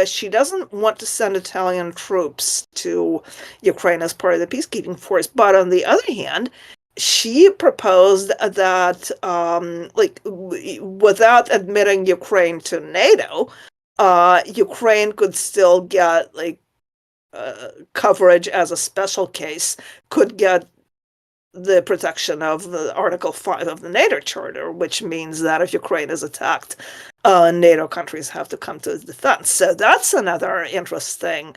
she doesn't want to send Italian troops to Ukraine as part of the peacekeeping force. But on the other hand, she proposed that, without admitting Ukraine to NATO, Ukraine could still get coverage as a special case, could get the protection of the Article 5 of the NATO Charter, which means that if Ukraine is attacked, NATO countries have to come to its defense. So that's another interesting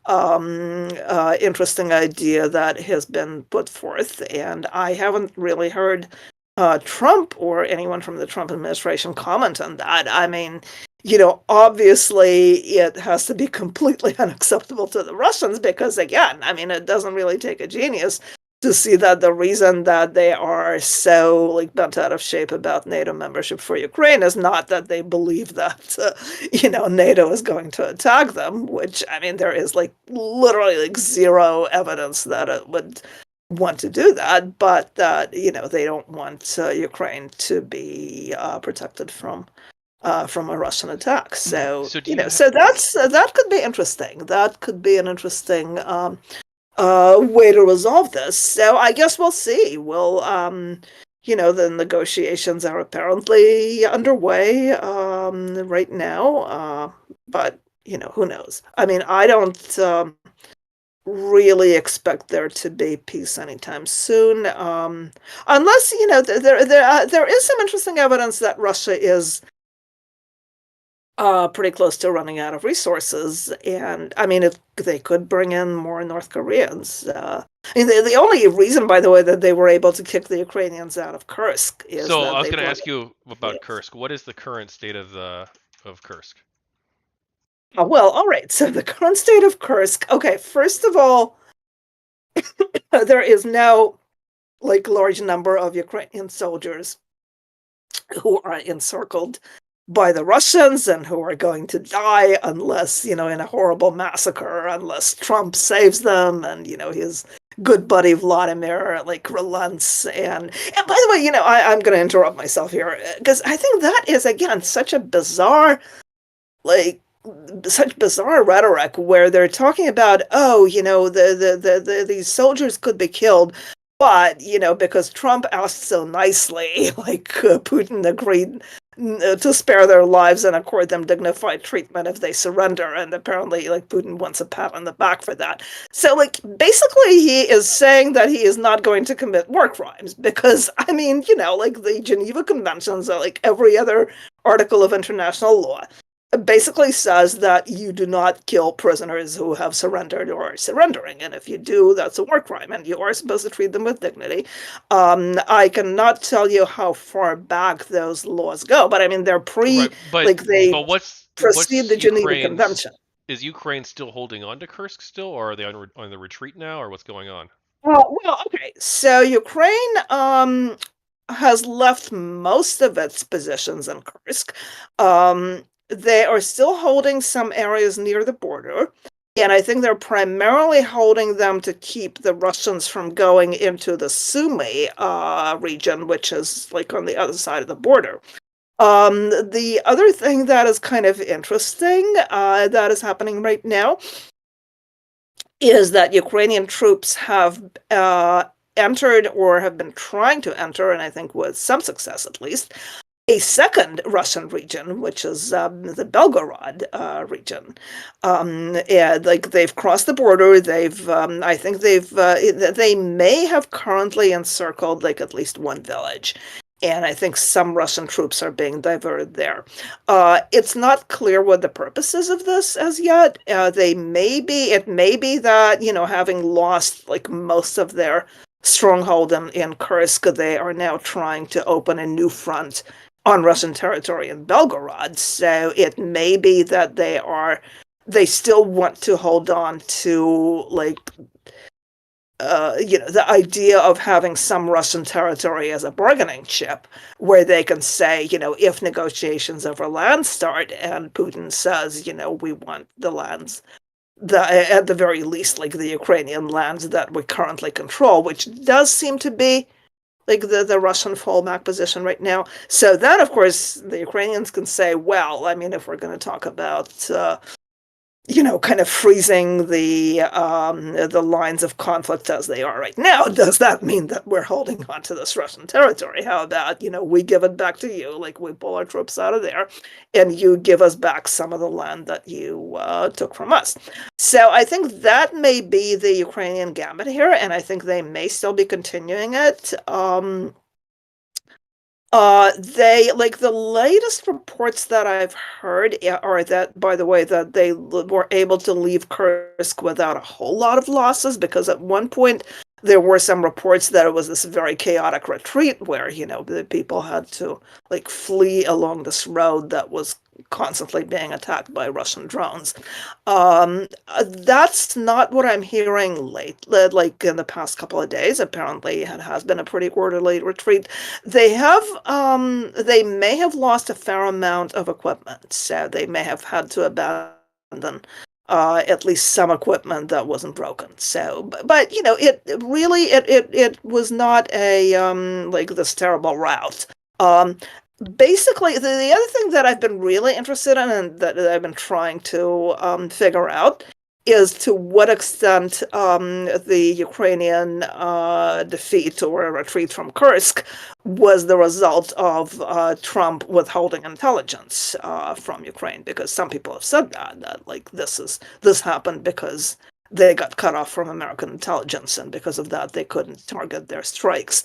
idea that has been put forth, and I haven't really heard Trump or anyone from the Trump administration comment on that. I mean, obviously it has to be completely unacceptable to the Russians because, again, I mean, it doesn't really take a genius to see that the reason that they are so bent out of shape about NATO membership for Ukraine is not that they believe that NATO is going to attack them, which, I mean, there is literally zero evidence that it would want to do that, but that they don't want Ukraine to be protected from a Russian attack. So so that could be interesting. That could be an interesting way to resolve this. So I guess we'll see. The negotiations are apparently underway right now, but who knows? I mean, I don't really expect there to be peace anytime soon, unless there is some interesting evidence that Russia is pretty close to running out of resources, and I mean, if they could bring in more North Koreans. I mean, the only reason, by the way, that they were able to kick the Ukrainians out of Kursk is So that I was they going to brought ask you about in. Kursk. What is the current state of Kursk? Well, all right. So the current state of Kursk. Okay, first of all, there is now large number of Ukrainian soldiers who are encircled by the Russians and who are going to die unless, in a horrible massacre, unless Trump saves them and, his good buddy Vladimir relents. And by the way, I'm going to interrupt myself here because I think that is, again, such bizarre rhetoric where they're talking about, these soldiers could be killed, but because Trump asked so nicely, Putin agreed to spare their lives and accord them dignified treatment if they surrender, and apparently Putin wants a pat on the back for that. So basically he is saying that he is not going to commit war crimes because, I mean, the Geneva Conventions are every other article of international law basically says that you do not kill prisoners who have surrendered or are surrendering. And if you do, that's a war crime, and you are supposed to treat them with dignity. I cannot tell you how far back those laws go, but I mean, they're Right, they but precede what's the Geneva Ukraine's Convention. is Ukraine still holding on to Kursk still, or are they on the retreat now, or what's going on? Well, okay. So Ukraine has left most of its positions in Kursk. They are still holding some areas near the border, and I think they're primarily holding them to keep the Russians from going into the Sumy region, which is on the other side of the border. The other thing that is kind of interesting that is happening right now is that Ukrainian troops have entered or have been trying to enter, and I think with some success at least, a second Russian region, which is the Belgorod region. Like they've crossed the border. I think they may have currently encircled like at least one village. And I think some Russian troops are being diverted there. It's not clear what the purpose is of this as yet. It may be that, having lost like most of their stronghold in Kursk, they are now trying to open a new front on Russian territory in Belgorod. So it may be that they still want to hold on to like the idea of having some Russian territory as a bargaining chip where they can say, if negotiations over land start and Putin says, we want the lands, at the very least, like the Ukrainian lands that we currently control, which does seem to be like the Russian fallback position right now. So then, of course, the Ukrainians can say, well, I mean, if we're going to talk about kind of freezing the lines of conflict as they are right now, does that mean that we're holding on to this Russian territory? How about, we give it back to you, like we pull our troops out of there, and you give us back some of the land that you took from us? So I think that may be the Ukrainian gambit here, and I think they may still be continuing it. They like the latest reports that I've heard are that, by the way, that they were able to leave Kursk without a whole lot of losses, because at one point there were some reports that it was this very chaotic retreat where, the people had to like flee along this road that was constantly being attacked by Russian drones. That's not what I'm hearing like in the past couple of days. Apparently it has been a pretty orderly retreat. They may have lost a fair amount of equipment, so they may have had to abandon at least some equipment that wasn't broken. So, but it was not a like this terrible rout. Basically, the other thing that I've been really interested in and that I've been trying to figure out is to what extent the Ukrainian defeat or retreat from Kursk was the result of Trump withholding intelligence from Ukraine, because some people have said that like this happened because they got cut off from American intelligence, and because of that they couldn't target their strikes.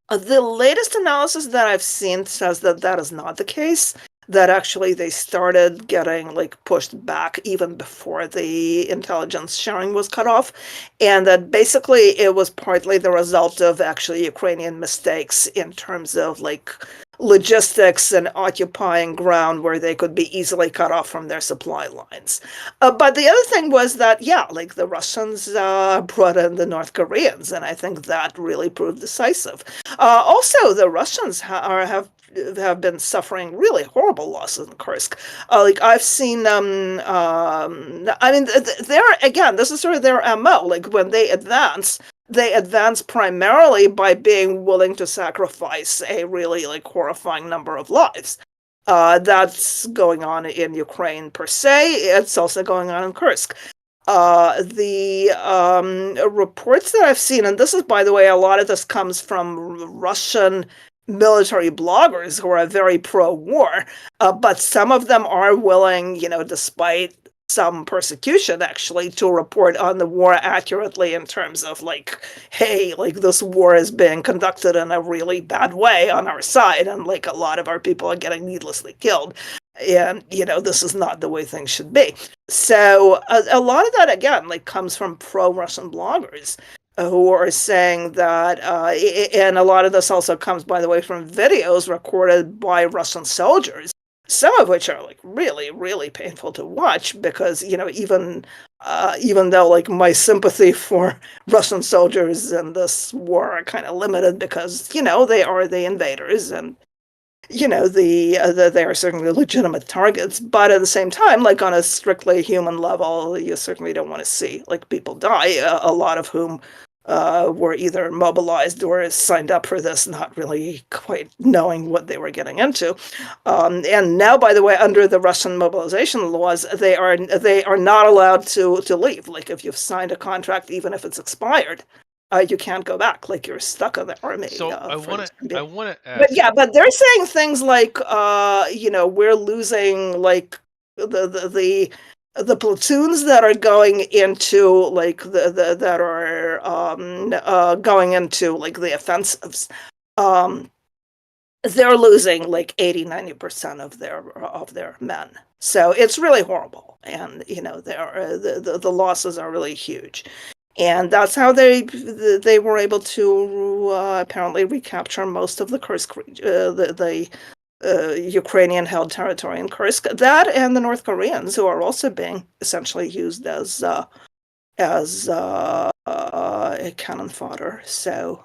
The latest analysis that I've seen says that that is not the case, that actually they started getting like pushed back even before the intelligence sharing was cut off, and that basically it was partly the result of actually Ukrainian mistakes in terms of like logistics and occupying ground where they could be easily cut off from their supply lines. But the other thing was that, yeah, like the Russians brought in the North Koreans, and I think that really proved decisive. Also, the Russians have been suffering really horrible losses in Kursk. Like I've seen, I mean, they're again, this is sort of their MO. Like when they advance primarily by being willing to sacrifice a really like horrifying number of lives. That's going on in Ukraine per se. It's also going on in Kursk. The reports that I've seen, and this is, by the way, a lot of this comes from Russian military bloggers who are very pro-war, but some of them are willing, despite some persecution, actually, to report on the war accurately in terms of like, hey, like this war is being conducted in a really bad way on our side, and like a lot of our people are getting needlessly killed. And, this is not the way things should be. So a lot of that, again, like comes from pro-Russian bloggers who are saying that, and a lot of this also comes, by the way, from videos recorded by Russian soldiers, some of which are like really, really painful to watch, because, even though like my sympathy for Russian soldiers in this war are kind of limited because, they are the invaders, and they are certainly legitimate targets, but at the same time, like on a strictly human level, you certainly don't want to see like people die, a lot of whom were either mobilized or signed up for this, not really quite knowing what they were getting into. And now, by the way, under the Russian mobilization laws, they are not allowed to leave. Like if you've signed a contract, even if it's expired, you can't go back. Like you're stuck in the army So for this. I want to But ask. yeah, but they're saying things like, we're losing like the platoons that are going into like the that are going into like the offensives. Um, they're losing like 80-90% of their men. So it's really horrible, and the losses are really huge. And that's how they were able to apparently recapture most of the Kursk, the Ukrainian held territory in Kursk. That and the North Koreans, who are also being essentially used as cannon fodder. So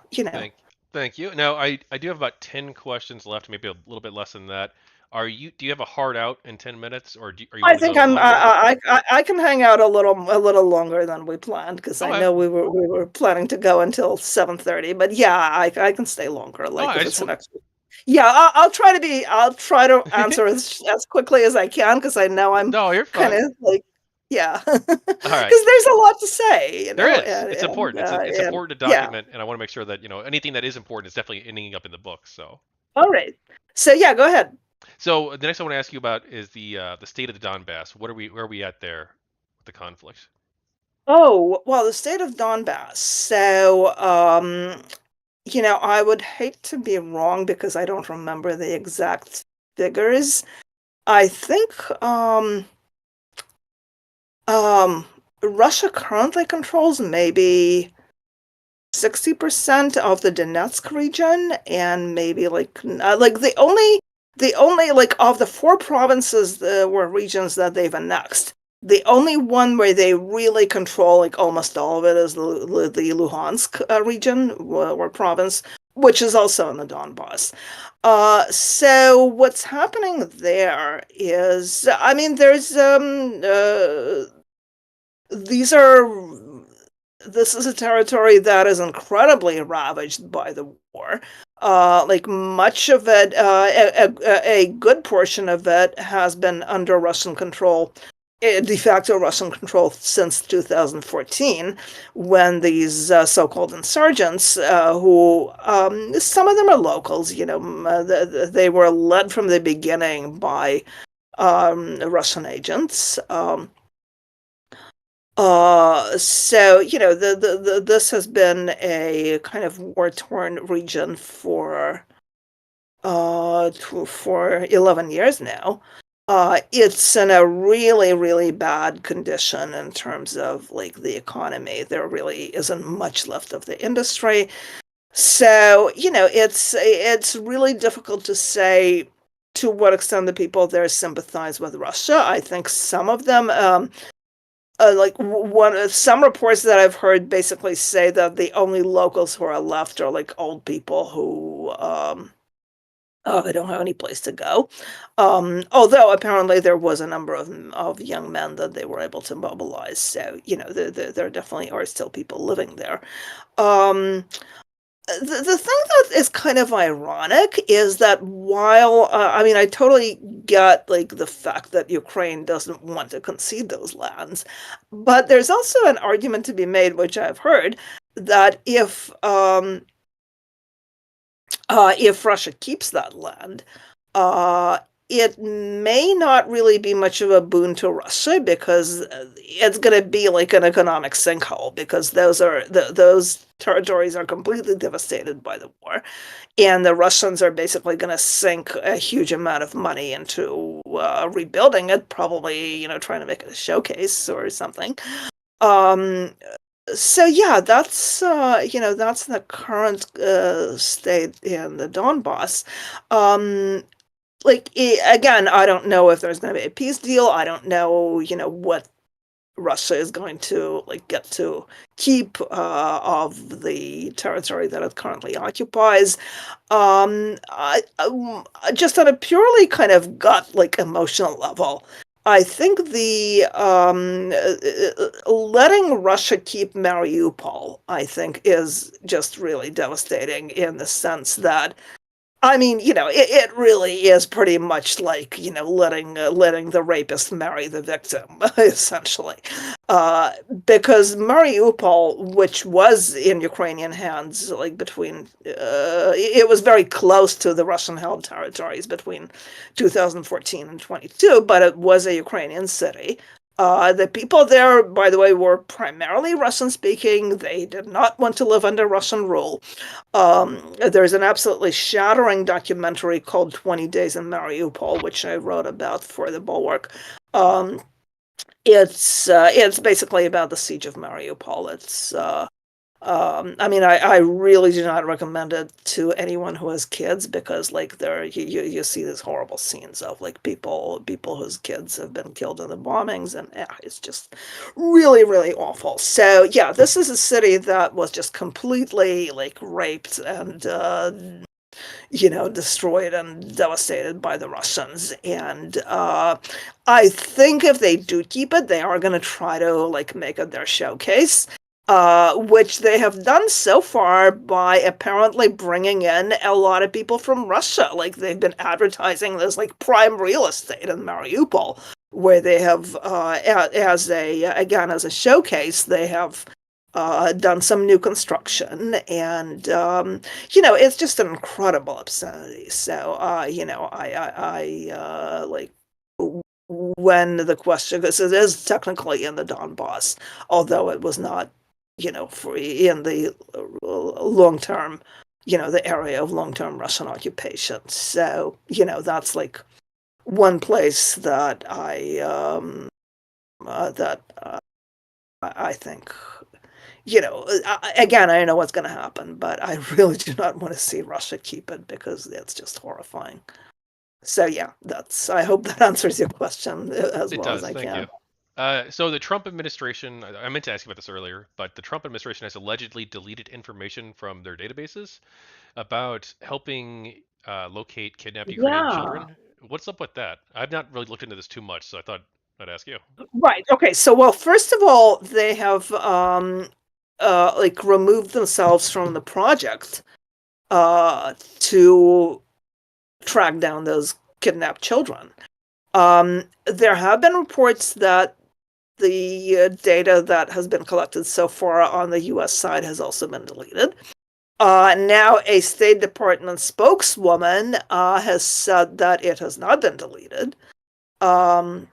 Thank you. Now I do have about 10 questions left, maybe a little bit less than that. Do you have a hard out in 10 minutes, or are you I want to go think a bit longer? I can hang out a little longer than we planned, because I Okay. know we were planning to go until 7:30, but yeah, I can stay longer, Oh, like I if just it's an want. extra. Yeah, I'll try to answer as quickly as I can, because I know I'm No, you're kind fine. of like, yeah, because All right. there's a lot to say, There is. and It's important. It's and important to yeah. document, and I want to make sure that anything that is important is definitely ending up in the book. All right. So yeah, go ahead. So the next I want to ask you about is the state of the Donbass. Where are we at there with the conflict? Oh, well, the state of Donbass. So, I would hate to be wrong because I don't remember the exact figures. I think um Russia currently controls maybe 60% of the Donetsk region, and maybe like the only like of the four provinces were regions that they've annexed. The only one where they really control like almost all of it is the Luhansk region or province, which is also in the Donbass. So what's happening there is, I mean, there's these are this is a territory that is incredibly ravaged by the war. Like much of it, a good portion of it has been under Russian control, de facto Russian control since 2014, when these so-called insurgents, who some of them are locals, they were led from the beginning by Russian agents. So this has been a kind of war-torn region for 11 years now. It's in a really, really bad condition in terms of like the economy. There really isn't much left of the industry. So, it's really difficult to say to what extent the people there sympathize with Russia. I think some of them, like some reports that I've heard basically say that the only locals who are left are like old people who they don't have any place to go. Although apparently there was a number of young men that they were able to mobilize, so there definitely are still people living there. Um, the thing that is kind of ironic is that while I mean, I totally get like the fact that Ukraine doesn't want to concede those lands, but there's also an argument to be made, which I've heard, that if Russia keeps that land, uh, it may not really be much of a boon to Russia, because it's going to be like an economic sinkhole, because those territories are completely devastated by the war, and the Russians are basically going to sink a huge amount of money into rebuilding it, probably trying to make it a showcase or something. Um, so yeah, that's the current state in the Donbass. Um, again, I don't know if there's going to be a peace deal. I don't know, what Russia is going to like get to keep of the territory that it currently occupies. Just on a purely kind of gut like emotional level, I think the letting Russia keep Mariupol, I think, is just really devastating in the sense that I mean, it really is pretty much like, letting the rapist marry the victim, essentially. Uh, because Mariupol, which was in Ukrainian hands, like it was very close to the Russian-held territories between 2014 and 22, but it was a Ukrainian city. The people there, by the way, were primarily Russian-speaking. They did not want to live under Russian rule. There's an absolutely shattering documentary called 20 Days in Mariupol, which I wrote about for the Bulwark. Um, it's basically about the siege of Mariupol. I mean, I really do not recommend it to anyone who has kids because like you see these horrible scenes of like people whose kids have been killed in the bombings, and it's just really, really awful. So yeah, this is a city that was just completely like raped and destroyed and devastated by the Russians. And I think if they do keep it, they are going to try to like make it their showcase. Which they have done so far by apparently bringing in a lot of people from Russia. Like they've been advertising this like prime real estate in Mariupol, where they have, as a showcase, they have done some new construction, and it's just an incredible obscenity. So, like when the question, because it is technically in the Donbass, although it was not, free in the long term, the area of long term Russian occupation. So, that's like one place that I think again, I don't know what's going to happen, but I really do not want to see Russia keep it because it's just horrifying. So yeah, I hope that answers your question as It well as does. I Thank can. you. So the Trump administration, I meant to ask you about this earlier, but the Trump administration has allegedly deleted information from their databases about helping locate kidnapped Ukrainian Yeah. children. What's up with that? I've not really looked into this too much, so I thought I'd ask you. Right. Okay. So, well, first of all, they have like removed themselves from the project to track down those kidnapped children. There have been reports that the data that has been collected so far on the US side has also been deleted. Now, a State Department spokeswoman has said that it has not been deleted. Um,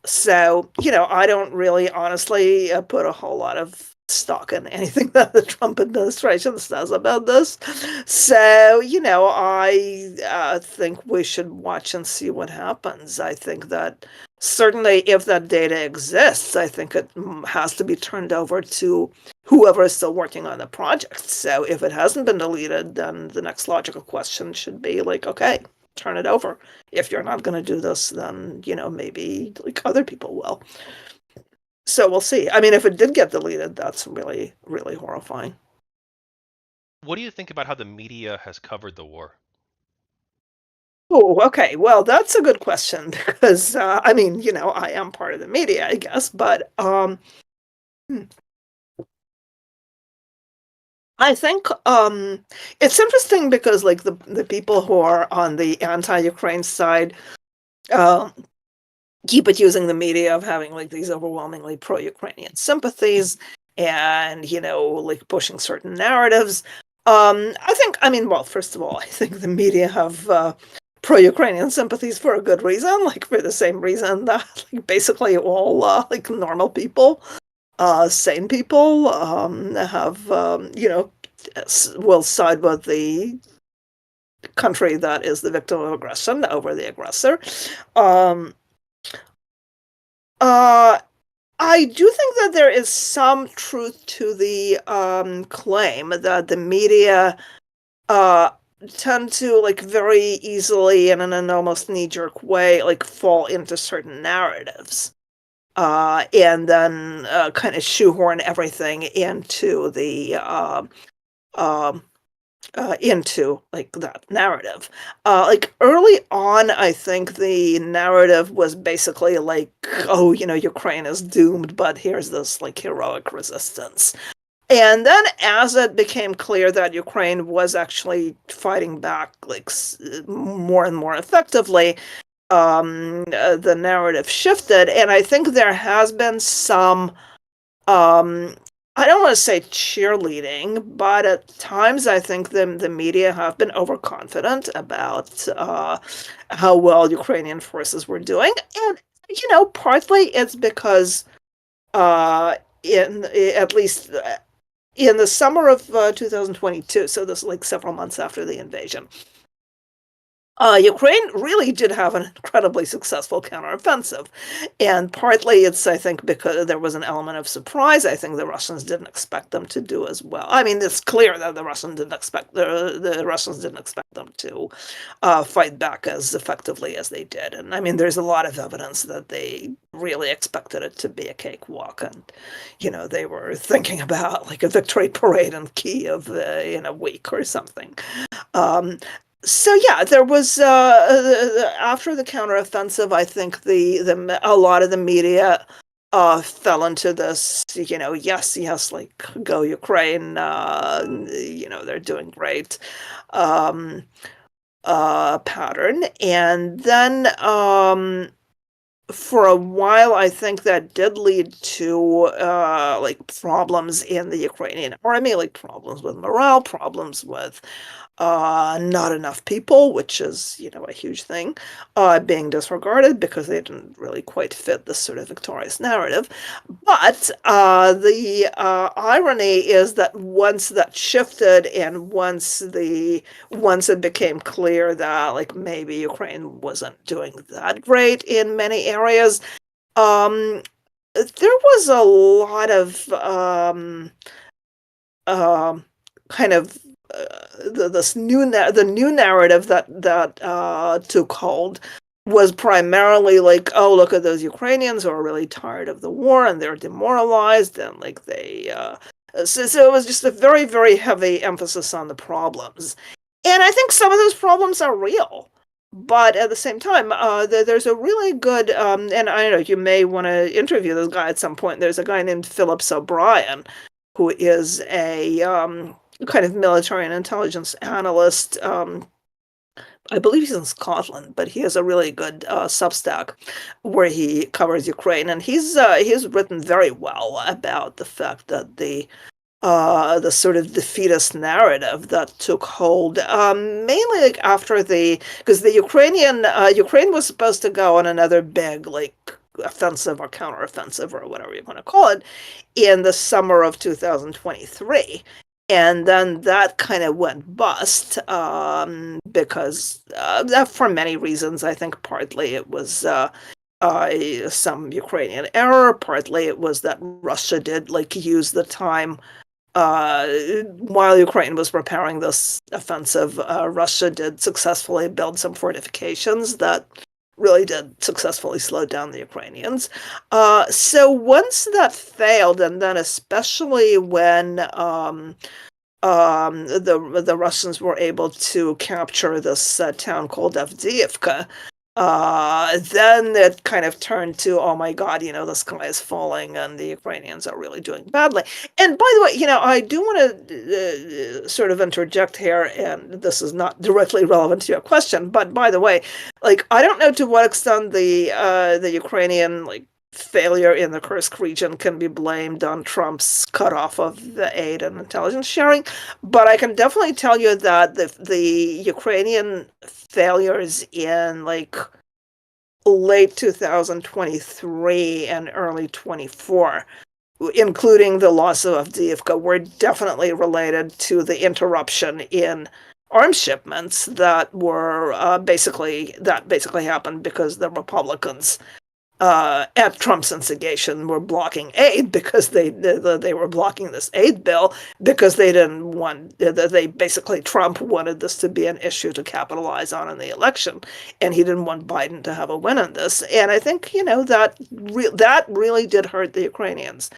so, I don't really honestly put a whole lot of stock in anything that the Trump administration says about this. So, I think we should watch and see what happens. I think that certainly if that data exists, I think it has to be turned over to whoever is still working on the project. So if it hasn't been deleted, then the next logical question should be like, okay, turn it over. If you're not going to do this, then, maybe like other people will. So we'll see. I mean, if it did get deleted, that's really, really horrifying. What do you think about how the media has covered the war? Oh, okay. Well, that's a good question because I mean, I am part of the media, I guess, but hmm, I think it's interesting because like the people who are on the anti-Ukraine side uh, keep accusing the media of having like these overwhelmingly pro-Ukrainian sympathies and like pushing certain narratives. I think, I mean, well, first of all, I think the media have pro-Ukrainian sympathies for a good reason, like for the same reason that like, basically all like normal people, sane people, have will side with the country that is the victim of aggression over the aggressor. Um, uh, I do think that there is some truth to the claim that the media uh, tend to like very easily and in an almost knee-jerk way like fall into certain narratives and then kind of shoehorn everything into the into like that narrative. Like early on, I think the narrative was basically like, oh, Ukraine is doomed, but here's this like heroic resistance. And then as it became clear that Ukraine was actually fighting back like more and more effectively, the narrative shifted. And I think there has been some um I don't want to say cheerleading, but at times I think the media have been overconfident about how well Ukrainian forces were doing. And partly it's because in at least in the summer of 2022, so this is like several months after the invasion, Ukraine really did have an incredibly successful counteroffensive. And partly it's, I think, because there was an element of surprise. I think the Russians didn't expect them to do as well. I mean, it's clear that the Russians didn't expect them to fight back as effectively as they did. And I mean, there's a lot of evidence that they really expected it to be a cakewalk. And, they were thinking about like a victory parade in Kiev in a week or something. Um, so yeah, there was after the counteroffensive, I think the a lot of the media fell into this, yes, yes, like go Ukraine, they're doing great um pattern. And then for a while, I think that did lead to like problems in the Ukrainian army, like problems with morale, problems with not enough people, which is, a huge thing, being disregarded because they didn't really quite fit this sort of victorious narrative. But the irony is that once that shifted and once it became clear that like maybe Ukraine wasn't doing that great in many areas, there was a lot of kind of the new narrative that took hold was primarily like, oh, look at those Ukrainians who are really tired of the war and they're demoralized, and like so it was just a very, very heavy emphasis on the problems. And I think some of those problems are real. But at the same time, there's a really good, and I don't know, you may want to interview this guy at some point. There's a guy named Phillips O'Brien, who is a kind of military and intelligence analyst. I believe he's in Scotland, but he has a really good Substack where he covers Ukraine, and he's written very well about the fact that the sort of defeatist narrative that took hold, mainly like after because the Ukraine was supposed to go on another big like offensive or counteroffensive or whatever you want to call it in the summer of 2023. And then that kind of went bust because for many reasons. I think partly it was some Ukrainian error, partly it was that Russia did like use the time while Ukraine was preparing this offensive. Russia did successfully build some fortifications that really did successfully slow down the Ukrainians. So once that failed, and then especially when the Russians were able to capture this town called Avdiivka, then it kind of turned to, oh my God, the sky is falling and the Ukrainians are really doing badly. And by the way, I do want to sort of interject here, and this is not directly relevant to your question, but by the way, like, I don't know to what extent the Ukrainian, like, failure in the Kursk region can be blamed on Trump's cutoff of the aid and intelligence sharing, but I can definitely tell you that the Ukrainian failures in like late 2023 and early 24, including the loss of Avdiivka, were definitely related to the interruption in arms shipments that basically happened because the Republicans at Trump's instigation were blocking aid because they were blocking this aid bill because they didn't want Trump wanted this to be an issue to capitalize on in the election, and he didn't want Biden to have a win on this. And I think that really did hurt the Ukrainians.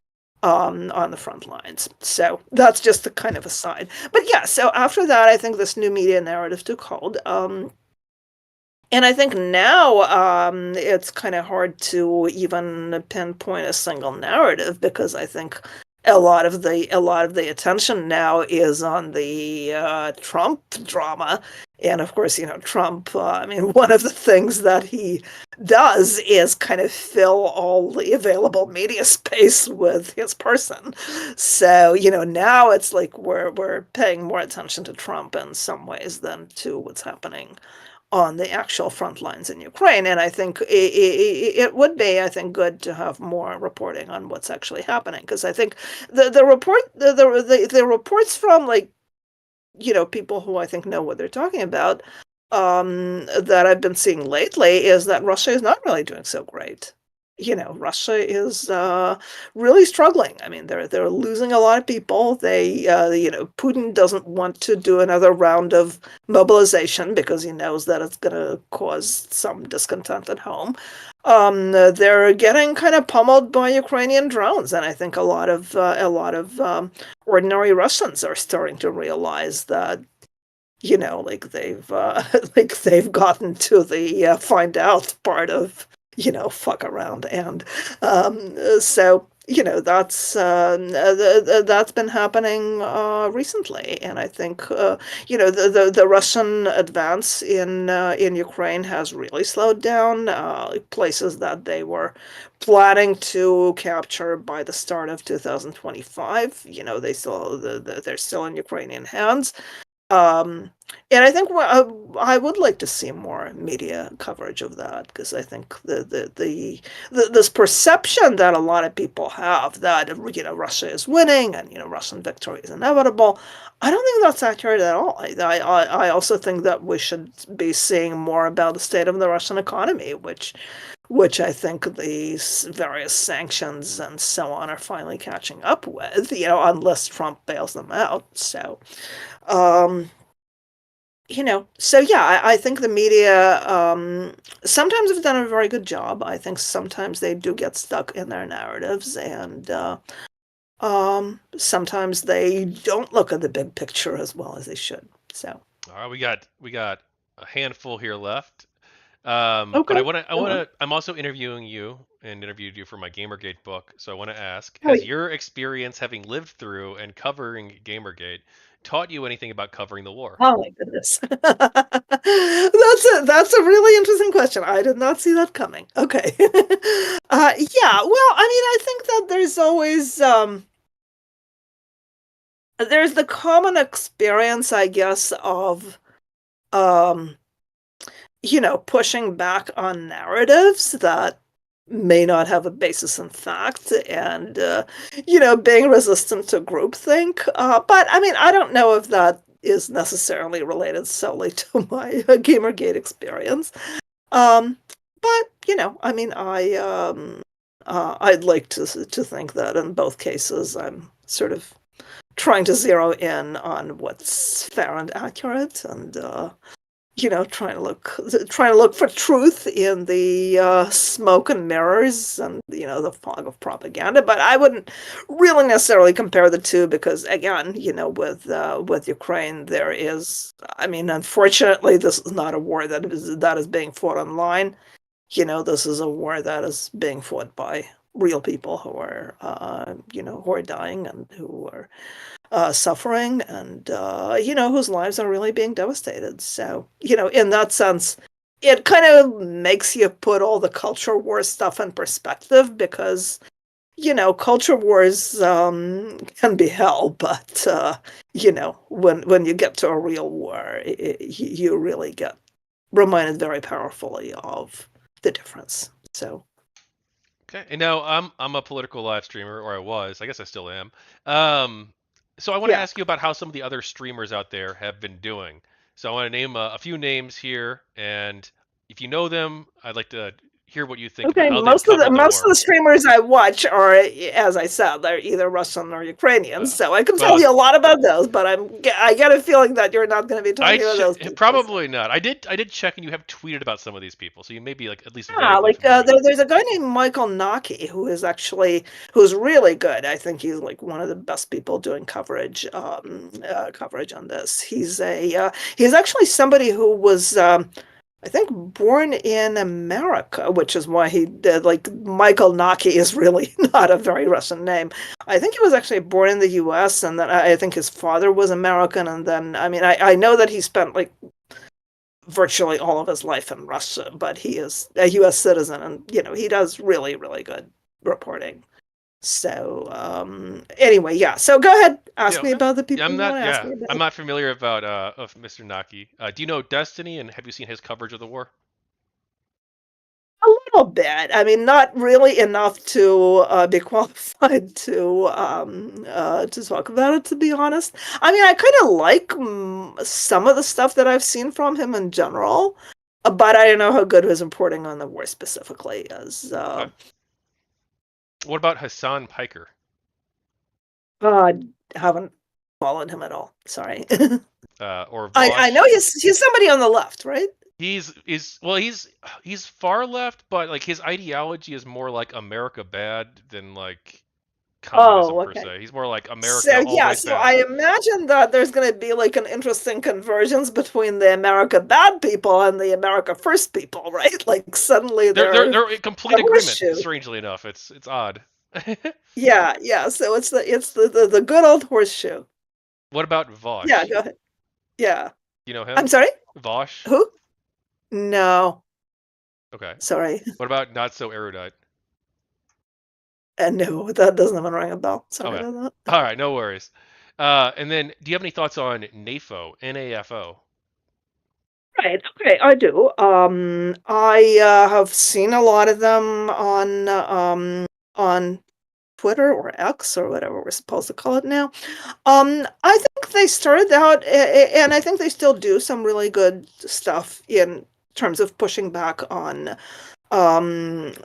on the front lines. So that's just the kind of aside. But yeah, so after that, I think this new media narrative took hold. And I think now it's kind of hard to even pinpoint a single narrative because I think a lot of the attention now is on the Trump drama, and of course, Trump. I mean, one of the things that he does is kind of fill all the available media space with his person. So now it's like we're paying more attention to Trump in some ways than to what's happening on the actual front lines in Ukraine. And I think it would be, I think, good to have more reporting on what's actually happening because I think the reports from like people who I think know what they're talking about that I've been seeing lately is that Russia is not really doing so great. Russia is really struggling. I mean, they're losing a lot of people. Putin doesn't want to do another round of mobilization because he knows that it's going to cause some discontent at home. They're getting kind of pummeled by Ukrainian drones, and I think a lot of ordinary Russians are starting to realize that like they've gotten to the find out part of fuck around, and so that's been happening recently, and I think the Russian advance in Ukraine has really slowed down. Places that they were planning to capture by the start of 2025, they're still in Ukrainian hands. Um, and I think I would like to see more media coverage of that because I think this perception that a lot of people have that Russia is winning and Russian victory is inevitable. I don't think that's accurate at all. I also think that we should be seeing more about the state of the Russian economy, which I think these various sanctions and so on are finally catching up with, unless Trump bails them out. Um, so yeah, I think the media sometimes have done a very good job. I think sometimes they do get stuck in their narratives, and sometimes they don't look at the big picture as well as they should. So, All right, we got a handful here left. But okay, I go on. want to. I'm also interviewing you and interviewed you for my GamerGate book. So I want to ask: Oh, has your experience having lived through and covering GamerGate taught you anything about covering the war? oh my goodness. That's a really interesting question. I did not see that coming. Okay. Yeah, well, I mean, I think that there's the common experience, I guess, of um, pushing back on narratives that may not have a basis in fact and being resistant to groupthink. But I mean, I don't know if that is necessarily related solely to my Gamergate experience. Um, but I mean, I'd like to think that in both cases I'm sort of trying to zero in on what's fair and accurate, and trying to look for truth in the smoke and mirrors and the fog of propaganda. But I wouldn't really necessarily compare the two because, again, with Ukraine, there is. I mean, unfortunately, this is not a war that is being fought online. This is a war that is being fought by real people who are dying and who are suffering, and whose lives are really being devastated. So in that sense, it kind of makes you put all the culture war stuff in perspective because culture wars can be hell, but when you get to a real war, you really get reminded very powerfully of the difference. So Okay, and now I'm a political live streamer, or I was. I guess I still am. Um, so I want to yeah. ask you about how some of the other streamers out there have been doing. So I want to name a few names here, and if you know them, I'd like to hear what you think about Okay, how they've covered the most of war. the streamers I watch are, as I said, they're either Russian or Ukrainian. Uh, So I can tell well, you a lot about those, but I get a feeling that you're not going to be talking about those people. So. probably not. I did check, and you have tweeted about some of these people, so you may be like at least Yeah, vaguely familiar with them. there's a guy named Michael Naki who's really good. I think he's like one of the best people doing coverage on this. He's actually somebody who was I think born in America, which is why he did like Michael Naki is really not a very Russian name. I think he was actually born in the US, and then I think his father was American, and then I mean I know that he spent like virtually all of his life in Russia, but he is a US citizen, and he does really, really good reporting. So anyway, yeah. So go ahead, Yeah, ask me okay. about the Yeah, people I'm you want not. to ask Yeah, me I'm about. not familiar about of Mr. Naki. Do you know Destiny, and have you seen his coverage of the war? A little bit. I mean, not really enough to be qualified to talk about it. To be honest, I mean, I kind of like some of the stuff that I've seen from him in general, but I don't know how good his reporting on the war specifically is. Okay. What about Hassan Piker? Uh, haven't followed him at all. Sorry. Or I know Vosh? he's somebody on the left, right? He's far left, but like his ideology is more like America bad than like communism Oh, per okay. se. He's more like America So yeah, always so bad. I imagine that there's going to be like an interesting convergence between the America bad people and the America first people, right? Like suddenly They're they're they're in a complete agreement. horseshoe. Strangely enough, it's odd. Yeah, yeah. So it's the good old horseshoe. What about Yeah, Vosh? go ahead. Yeah. You know him? I'm sorry? Vosh? Who? No. Okay. Sorry. What about not so erudite? And no, that doesn't even ring a bell. Sorry Okay. about that. All right, no worries. And then, do you have any thoughts on NAFO? NAFO. Right. Okay, I do. I have seen a lot of them on Twitter or X or whatever we're supposed to call it now. I think they started out, and I think they still do some really good stuff in terms of pushing back on the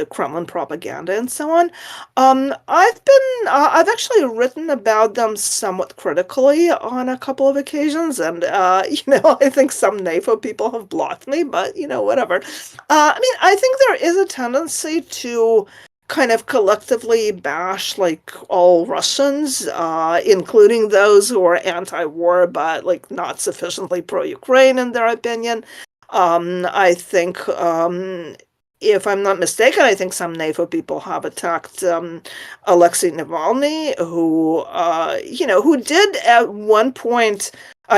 Kremlin propaganda and so on. I've actually written about them somewhat critically on a couple of occasions, and I think some NAFO people have blocked me, but whatever. I mean, I think there is a tendency to kind of collectively bash like all Russians, including those who are anti-war but like not sufficiently pro-Ukraine in their opinion. I think, if I'm not mistaken, I think some NAFO people have attacked Alexei Navalny, who did at one point.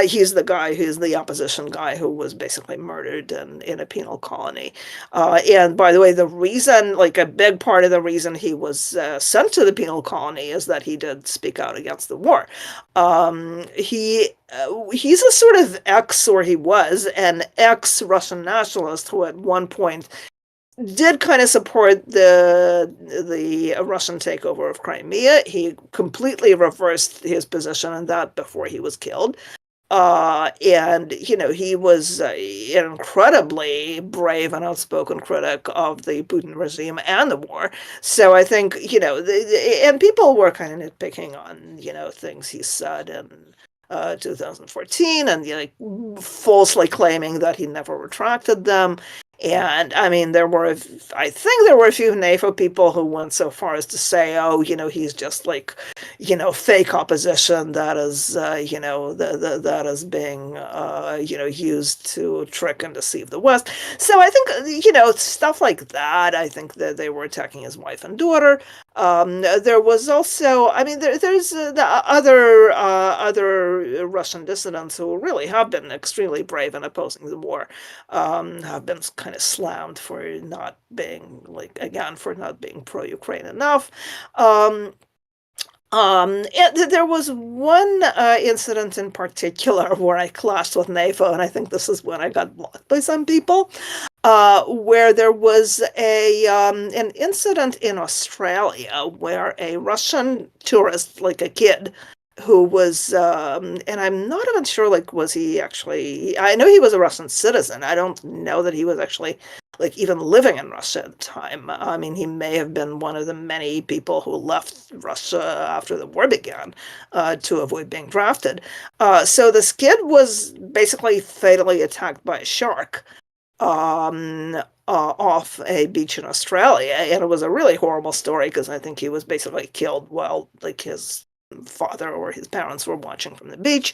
He's the guy who's the opposition guy who was basically murdered in a penal colony. And by the way, the reason, like a big part of the reason he was sent to the penal colony is that he did speak out against the war. He's a sort of or he was an ex-Russian nationalist who at one point did kind of support the Russian takeover of Crimea. He completely reversed his position on that before he was killed. And he was an incredibly brave and outspoken critic of the Putin regime and the war. So I think and people were kind of nitpicking on things he said in 2014, and like falsely claiming that he never retracted them. And I mean, I think there were a few NAFO people who went so far as to say, oh, he's just like, fake opposition that is, that is being, used to trick and deceive the West. So I think, stuff like that. I think that they were attacking his wife and daughter. There was also, I mean, there's the other Russian dissidents who really have been extremely brave in opposing the war, have been kind of slammed for not being for not being pro-Ukraine enough. And there was one incident in particular where I clashed with NAFO, and I think this is when I got blocked by some people, where there was an incident in Australia where a Russian tourist, like a kid, who was, and I'm not even sure, like, was he actually, I know he was a Russian citizen. I don't know that he was actually, like, even living in Russia at the time. I mean, he may have been one of the many people who left Russia after the war began to avoid being drafted. So this kid was basically fatally attacked by a shark off a beach in Australia, and it was a really horrible story because I think he was basically killed while like his father or his parents were watching from the beach.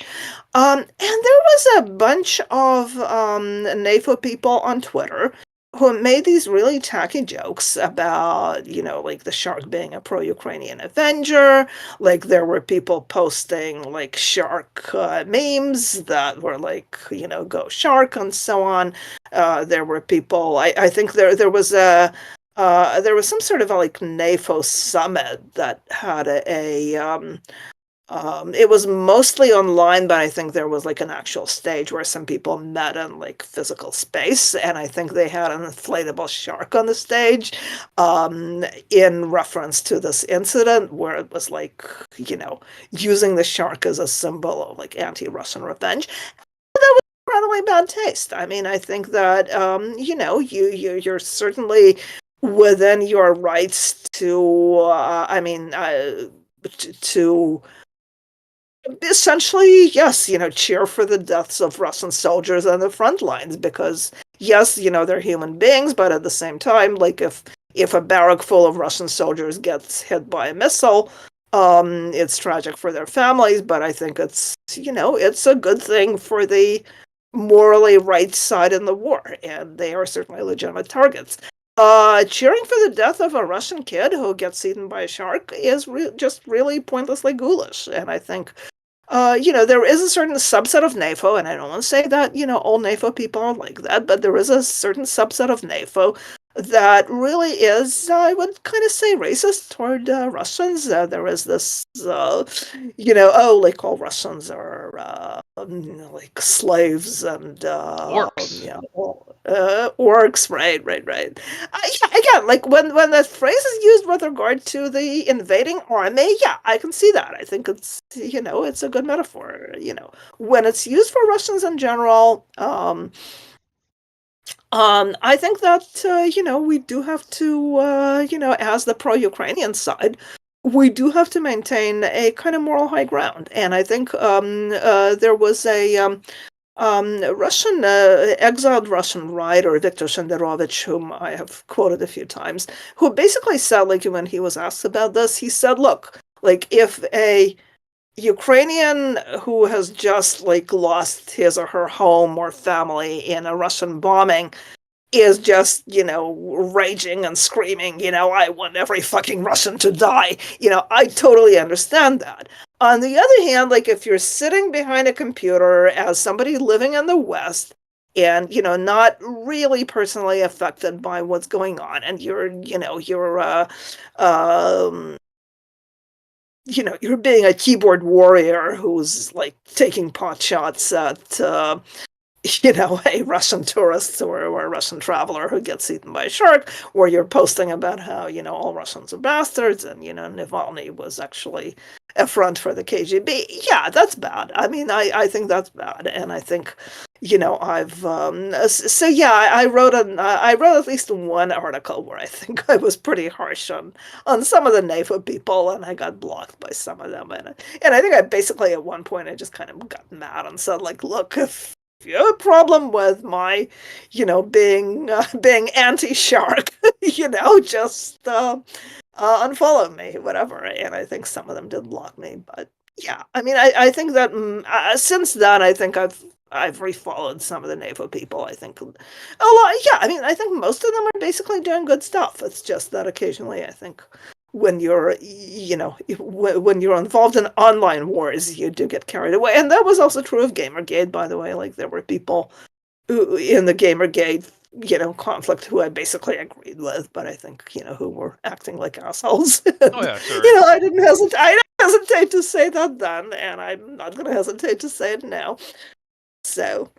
And there was a bunch of NAFO people on Twitter who made these really tacky jokes about, like the shark being a pro-Ukrainian Avenger. Like there were people posting like shark memes that were like, go shark and so on. There were people. I think there was some sort of a, like NAFO summit that had it was mostly online, but I think there was like an actual stage where some people met in like physical space, and I think they had an inflatable shark on the stage, in reference to this incident where it was like, using the shark as a symbol of like anti-Russian revenge. That was incredibly bad taste. I mean, I think that you're certainly within your rights to, to essentially, yes, cheer for the deaths of Russian soldiers on the front lines because, yes, they're human beings, but at the same time, like if a barrack full of Russian soldiers gets hit by a missile, it's tragic for their families, but I think it's a good thing for the morally right side in the war, and they are certainly legitimate targets. Cheering for the death of a Russian kid who gets eaten by a shark is just really pointlessly ghoulish, and I think there is a certain subset of NAFO, and I don't want to say that, all NAFO people are like that, but there is a certain subset of NAFO that really is, I would kind of say, racist toward Russians. There is this, like all Russians are like slaves and, Orcs. orcs, right. Yeah, again, like when that phrase is used with regard to the invading army, yeah, I can see that. I think it's a good metaphor. When it's used for Russians in general, I think that we do have to, as the pro-Ukrainian side, we do have to maintain a kind of moral high ground, and I think there was a Russian exiled Russian writer Viktor Shenderovich, whom I have quoted a few times, who basically said, like when he was asked about this, he said, "Look, like if a Ukrainian who has just like lost his or her home or family in a Russian bombing is just, raging and screaming, I want every fucking Russian to die. I totally understand that. On the other hand, like if you're sitting behind a computer as somebody living in the West and, not really personally affected by what's going on, and um, you're being a keyboard warrior who's like taking pot shots at, a Russian tourist or a Russian traveler who gets eaten by a shark, or you're posting about how, all Russians are bastards and, Navalny was actually a front for the KGB. Yeah, that's bad. I mean, I think that's bad. And I think, I've, so yeah, I wrote at least one article where I think I was pretty harsh on some of the NAFO people, and I got blocked by some of them. And I think I basically at one point I just kind of got mad and said, like, look, if you have a problem with my, being anti-shark, just unfollow me, whatever. And I think some of them did block me, but yeah, I mean, I think that since then, I think I've refollowed some of the NAVO people. I think a lot. Yeah, I mean, I think most of them are basically doing good stuff. It's just that occasionally, I think when you're, when you're involved in online wars, you do get carried away. And that was also true of Gamergate, by the way. Like there were people who, in the Gamergate, conflict who I basically agreed with, but I think, who were acting like assholes. Oh And, yeah, sure. I didn't hesitate to say that then, and I'm not going to hesitate to say it now. So,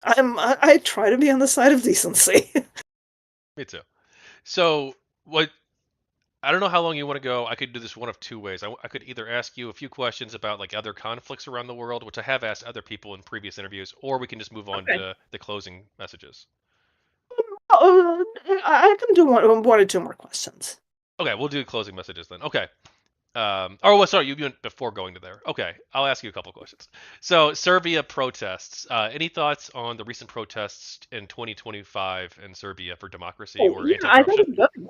I try to be on the side of decency. Me too. So what I don't know how long you want to go. I could do this one of two ways. I could either ask you a few questions about like other conflicts around the world, which I have asked other people in previous interviews, or we can just move on Okay. to the closing messages. I can do one or two more questions. Okay, we'll do closing messages then. Okay. Well, sorry, you went before going to there. Okay, I'll ask you a couple questions. So, Serbia protests. Any thoughts on the recent protests in 2025 in Serbia for democracy Oh, or yeah, I think anti-corruption? it's good.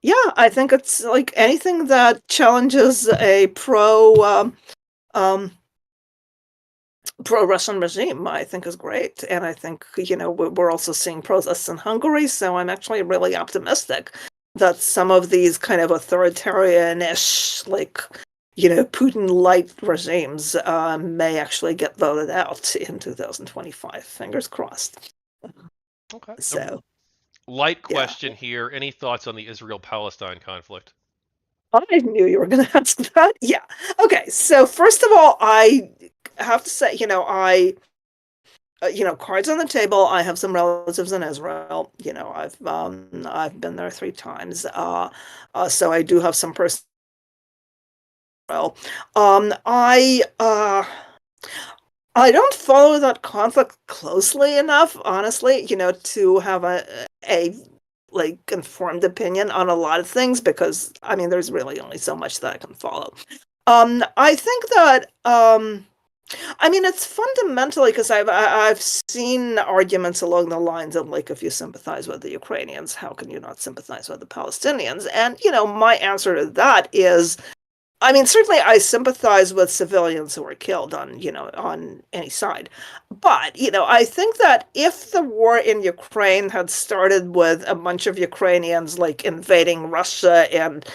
Yeah, I think it's like anything that challenges a um, pro-Russian regime, I think is great. And I think, we're also seeing protests in Hungary, so I'm actually really optimistic that some of these kind of authoritarian-ish, like, Putin-light regimes may actually get voted out in 2025. Fingers crossed. Okay. So, Light yeah. question here. Any thoughts on the Israel-Palestine conflict? I knew you were going to ask that. Yeah. Okay. So first of all, I have to say, cards on the table. I have some relatives in Israel. I've been there 3 times. So I do have some personal. Um, I uh, I don't follow that conflict closely enough, honestly, to have a like informed opinion on a lot of things because I mean there's really only so much that I can follow. I think that I mean it's fundamentally because I've seen arguments along the lines of like if you sympathize with the Ukrainians, how can you not sympathize with the Palestinians? And my answer to that is I mean, certainly I sympathize with civilians who were killed on any side. But, I think that if the war in Ukraine had started with a bunch of Ukrainians like invading Russia and,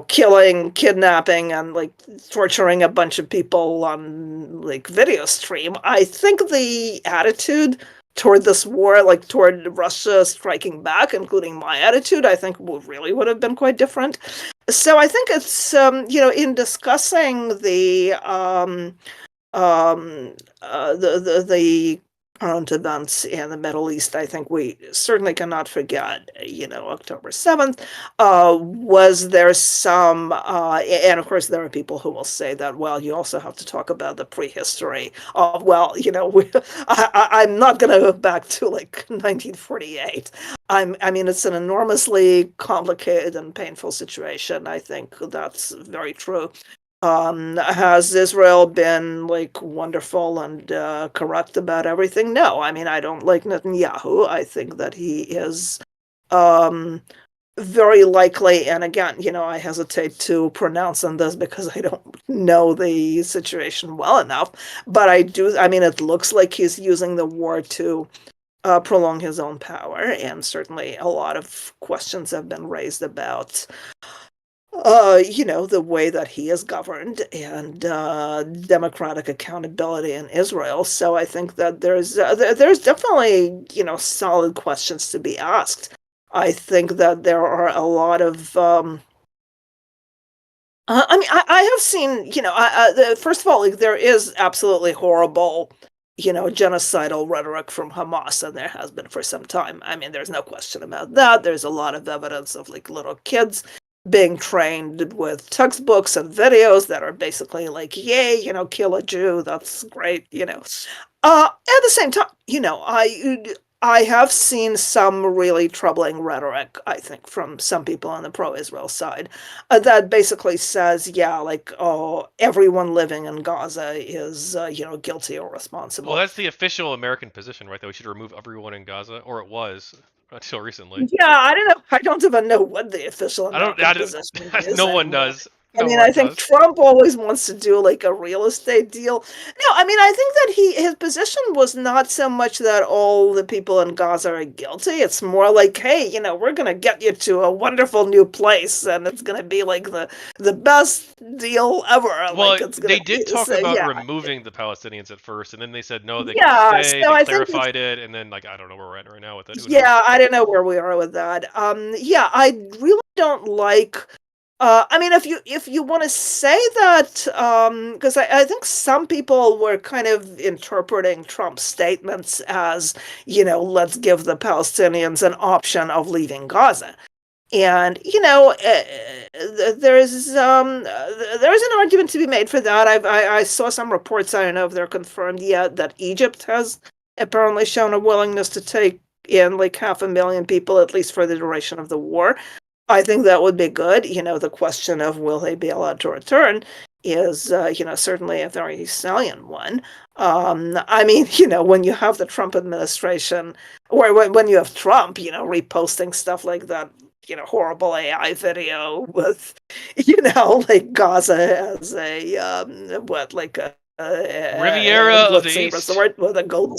killing, kidnapping, and like torturing a bunch of people on like video stream, I think the attitude toward this war, like toward Russia striking back, including my attitude, I think would have been quite different. So I think it's in discussing the current events in the Middle East, I think we certainly cannot forget, October 7th. Was there some, and of course, there are people who will say that, well, you also have to talk about the prehistory of, well, I'm not going to go back to like 1948. I mean, it's an enormously complicated and painful situation. I think that's very true. Has Israel been like wonderful and correct about everything? No. I mean, I don't like Netanyahu. I think that he is um, very likely, and again, I hesitate to pronounce on this because I don't know the situation well enough, but I mean, it looks like he's using the war to prolong his own power, and certainly a lot of questions have been raised about the way that he is governed and democratic accountability in Israel. So I think that there's definitely, solid questions to be asked. I think that there are a lot of I mean, I have seen, first of all, like, there is absolutely horrible, genocidal rhetoric from Hamas, and there has been for some time. I mean, there's no question about that. There's a lot of evidence of like little kids being trained with textbooks and videos that are basically like, yay, kill a Jew. That's great, at the same time, I have seen some really troubling rhetoric, I think, from some people on the pro-Israel side that basically says, yeah, like, oh, everyone living in Gaza is, guilty or Well, responsible. that's the official American position, right? That we should remove everyone in Gaza, or it was until recently. Yeah, I don't know. I don't even know what the official American I don't. position is No one anymore. does. I No mean, one I think does. Trump always wants to do like a real estate deal. No, I mean, I think that his position was not so much that all the people in Gaza are guilty. It's more like, hey, we're gonna get you to a wonderful new place, and it's gonna be like the best deal ever. Well, Like it's they gonna did be. talk So about yeah, removing the Palestinians at first, and then they said no, they can yeah. stay. So They I think it's clarified it, and then like I don't know where we're at right now with it. Who knows? yeah. I don't know where we are with that. Yeah, I really don't like. I mean, if you want to say that, because I think some people were kind of interpreting Trump's statements as, let's give the Palestinians an option of leaving Gaza. And there is an argument to be made for that. I saw some reports, I don't know if they're confirmed yet, that Egypt has apparently shown a willingness to take in like 500,000 people, at least for the duration of the war. I think that would be good. The question of will they be allowed to return is, certainly a very salient one. I mean, when you have the Trump administration, or when you have Trump, reposting stuff like that, horrible AI video with, like Gaza as a, what, like Riviera of the let's see, what's the East. word, with a golden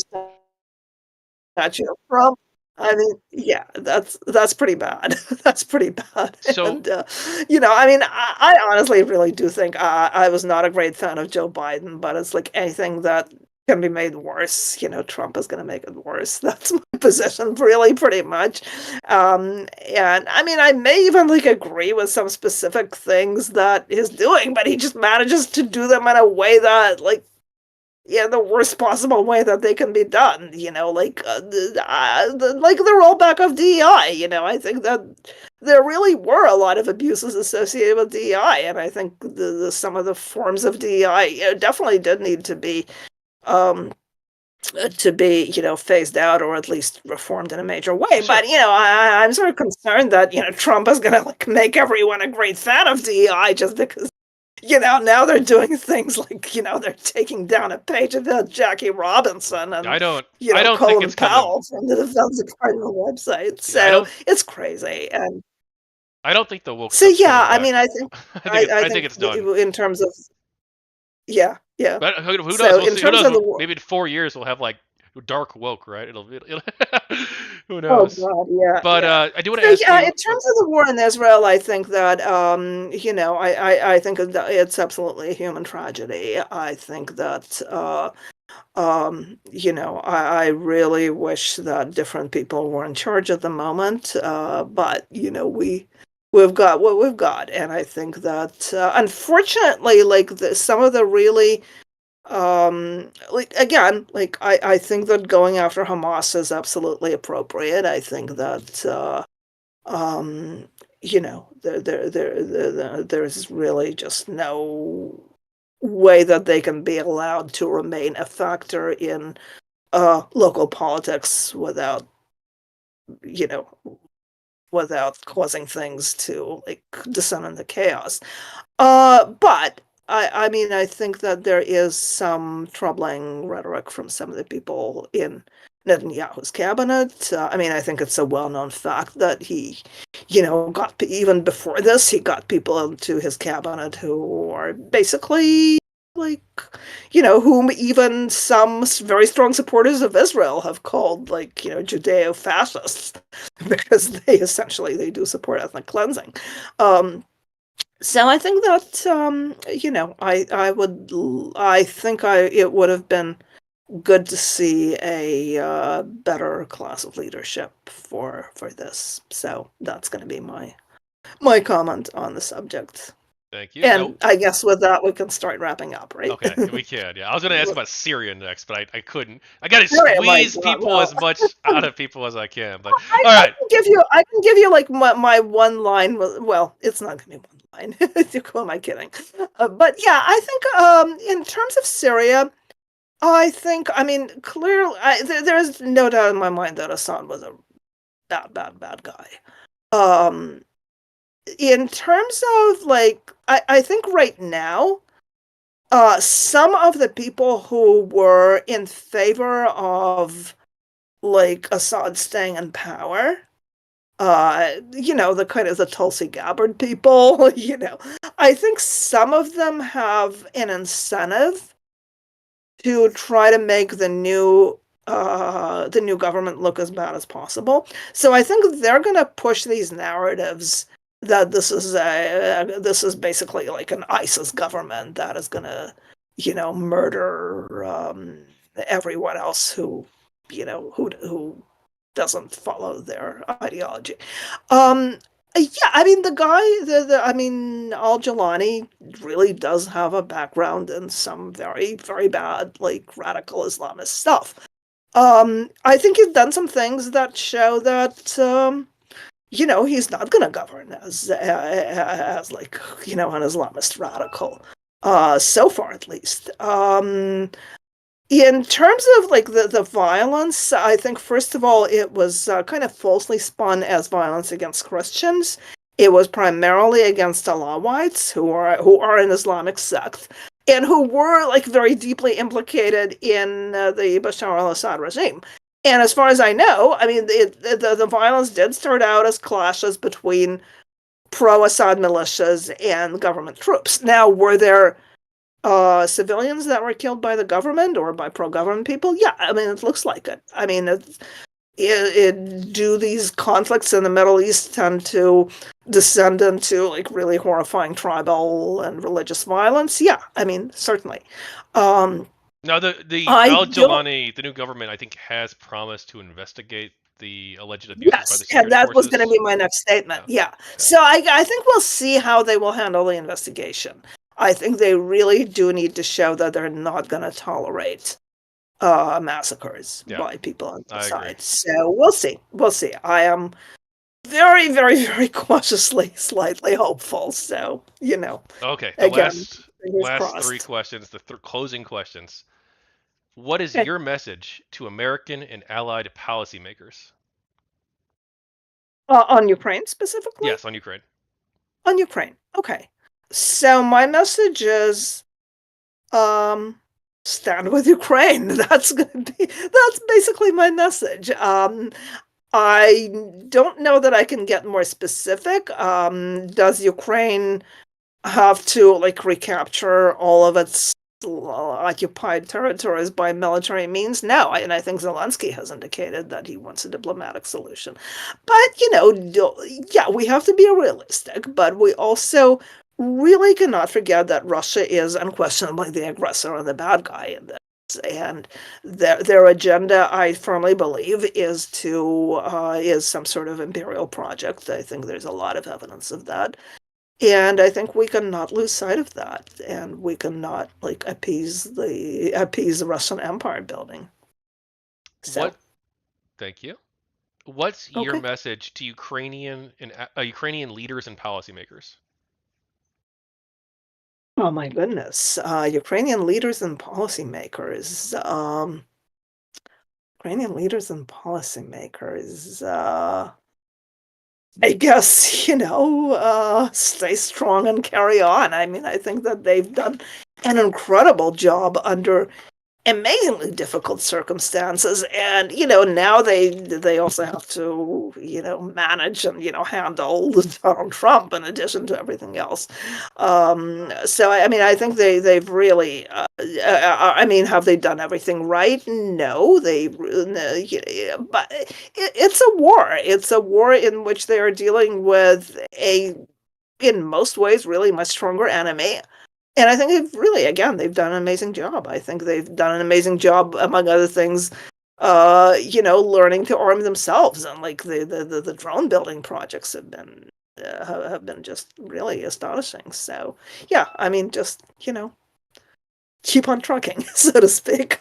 statue of Trump. I mean, yeah, that's pretty bad. That's pretty bad. So And I mean, I honestly really do think I was not a great fan of Joe Biden, but it's like anything that can be made worse. Trump is going to make it worse. That's my position, really, pretty much. And I mean, I may even like agree with some specific things that he's doing, but he just manages to do them in a way that like the worst possible way that they can be done, like like the rollback of DEI. I think that there really were a lot of abuses associated with DEI, and I think some of the forms of DEI definitely did need um, to be phased out or at least reformed in a major way. sure. But I'm sort of concerned that Trump is going to like make everyone a great fan of DEI just because now they're doing things like, they're taking down a page about Jackie Robinson and, I don't think Colin it's coming. Powell from the Defense Department website. Yeah, So it's crazy. And I don't think the woke so, stuff's yeah, coming I back. mean, I think, I think it's done. in terms of, yeah, yeah. But who knows? So We'll in see. Who terms knows? of the, Maybe in 4 years we'll have like dark woke, right? It'll who oh knows? God, yeah, But yeah. I do want to So ask yeah, in you. terms of the war in Israel, I think that I think it's absolutely a human tragedy. I think that I really wish that different people were in charge at the moment, but we've got what we've got, and I think that unfortunately, like some of the really like again, like I think that going after Hamas is absolutely appropriate. I think that um there's really just no way that they can be allowed to remain a factor in local politics without you know without causing things to like descend into chaos. But I mean, I think that there is some troubling rhetoric from some of the people in Netanyahu's cabinet. I mean, I think it's a well-known fact that he, got even before this, he got people into his cabinet who are basically like, whom even some very strong supporters of Israel have called like, Judeo-fascists because they do support ethnic cleansing. So I think that I think it would have been good to see a better class of leadership for this. So that's going to be my comment on the subject. Thank you. Now, And I guess with that we can start wrapping up, right? okay, we can. Yeah, I was gonna ask about Syria next, but I couldn't. I gotta Sorry, my squeeze God, people well, as much out of people as I can. But I, all I right, can give you like my one line. Well, it's not gonna be one line. Who am I kidding? But yeah, I think in terms of Syria, I think, I mean, clearly, there's no doubt in my mind that Assad was a bad guy. Um, in terms of like, I think right now, some of the people who were in favor of like Assad staying in power, the kind of the Tulsi Gabbard people, I think some of them have an incentive to try to make the new government look as bad as possible. So I think they're going to push these narratives that this is basically like an ISIS government that is going to, murder everyone else who doesn't follow their ideology. Um, yeah, I mean the guy, I mean Al-Jilani really does have a background in some very, very bad, like radical Islamist stuff. I think he's done some things that show that he's not going to govern as like, an Islamist radical, so far at least. In terms of like the violence, I think first of all it was kind of falsely spun as violence against Christians. It was primarily against Alawites, who are an Islamic sect, and who were like very deeply implicated in the Bashar al-Assad regime. And as far as I know, I mean, the violence did start out as clashes between pro-Assad militias and government troops. Now, were there civilians that were killed by the government or by pro-government people? Yeah, I mean, it looks like it. I mean, do these conflicts in the Middle East tend to descend into like really horrifying tribal and religious violence? Yeah, I mean, certainly. Um, Now, the I Al don't. Jilani, the new government, I think, has promised to investigate the alleged abuses by Yes, the and security that was going to forces. be my next statement. Yeah. Yeah. Okay. So I think we'll see how they will handle the investigation. I think they really do need to show that they're not going to tolerate massacres Yeah, by people on the I agree. side. So we'll see. We'll see. I am very, very, very cautiously, slightly hopeful. So, Okay, the again, last fingers last three crossed. questions, the closing questions. What is Okay. your message to American and allied policymakers? On Ukraine specifically? Yes, on Ukraine. On Ukraine. Okay. So my message is um stand with Ukraine. That's basically my message. I don't know that I can get more specific. Does Ukraine have to like recapture all of its occupied territories by military means? No, and I think Zelensky has indicated that he wants a diplomatic solution. But yeah, we have to be realistic, but we also really cannot forget that Russia is unquestionably the aggressor and the bad guy in this. And their agenda, I firmly believe, is some sort of imperial project. I think there's a lot of evidence of that. And I think we cannot lose sight of that, and we cannot like appease the Russian empire building. So, What? Thank you. What's your okay. message to Ukrainian leaders and policymakers? Oh my goodness. Ukrainian leaders and policymakers. Ukrainian leaders and policymakers. I guess, stay strong and carry on. I mean, I think that they've done an incredible job under amazingly difficult circumstances, and now they also have to manage and handle Donald Trump in addition to everything else. So I mean, I think they've really I mean, have they done everything right? No, but it's a war. It's a war in which they are dealing with a, in most ways, really much stronger enemy. And I think they've done an amazing job. I think they've done an amazing job, among other things, learning to arm themselves. And like the drone building projects have been just really astonishing. So yeah, I mean, just, keep on trucking, so to speak.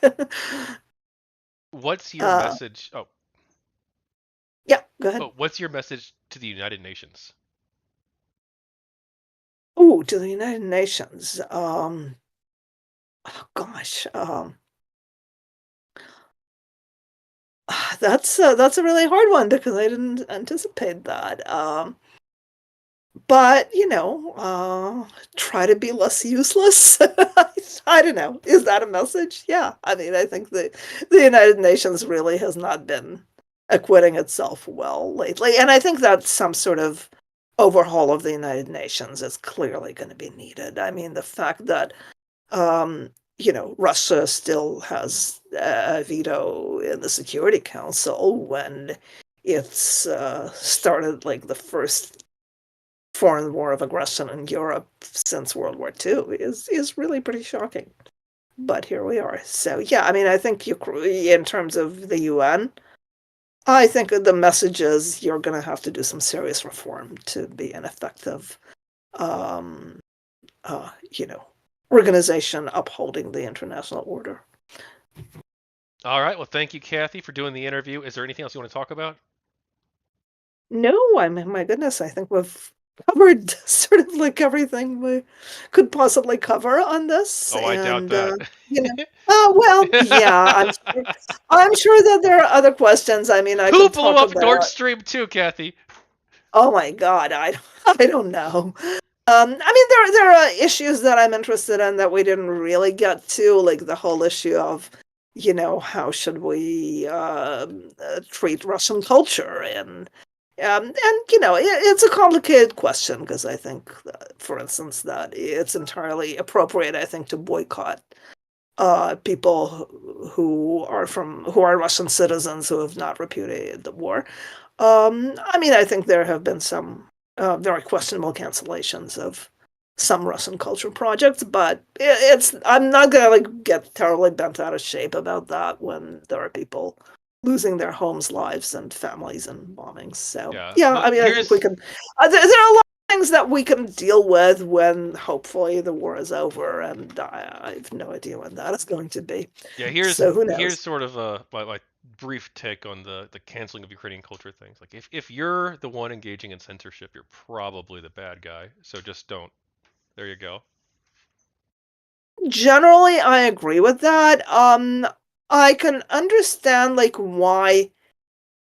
What's your uh, message? yeah, go ahead. What's your message to the United Nations? Oh, to the United Nations. Oh gosh. That's a really hard one because I didn't anticipate that. But try to be less useless. I don't know. Is that a message? Yeah. I mean, I think the United Nations really has not been acquitting itself well lately, and I think that some sort of overhaul of the United Nations is clearly going to be needed. I mean, the fact that Russia still has a veto in the Security Council when it's started like the first foreign war of aggression in Europe since World War II is really pretty shocking. But here we are. So yeah, I mean, I think in terms of the UN, I think the message is you're going to have to do some serious reform to be an effective, um, uh, you know, organization upholding the international order. All right. Well, thank you, Cathy, for doing the interview. Is there anything else you want to talk about? No, I mean, my goodness, I think we've covered sort of like everything we could possibly cover on this, Oh, I doubt and that. well, yeah, I'm sure that there are other questions. I mean, I Who could blew talk up Nord about. Stream 2, Cathy? Oh my God, I don't know. I mean, there are issues that I'm interested in that we didn't really get to, like the whole issue of, how should we treat Russian culture, and it's a complicated question because I think, for instance, that it's entirely appropriate, I think, to boycott people who are Russian citizens who have not repudiated the war. I mean, I think there have been some very questionable cancellations of some Russian culture projects, but I'm not gonna like get terribly bent out of shape about that when there are people losing their homes, lives, and families and bombings. So Yeah. yeah, Well, I mean, I think we here's can. There are a lot of things that we can deal with when hopefully the war is over, and I have no idea when that is going to be. yeah, here's So who here's knows? sort of my brief take on the canceling of Ukrainian culture things. Like if you're the one engaging in censorship, you're probably the bad guy. So just don't. There you go. Generally, I agree with that. I can understand like why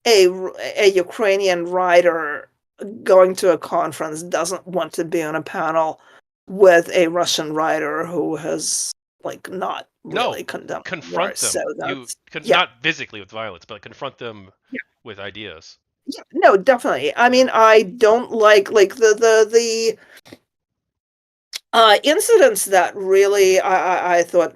a Ukrainian writer going to a conference doesn't want to be on a panel with a Russian writer who has like not No, really condemned the war. confront So them. You that's can yeah, not physically with violence, but confront them yeah, with ideas. yeah. No, definitely. I mean, I don't like the incidents that really I thought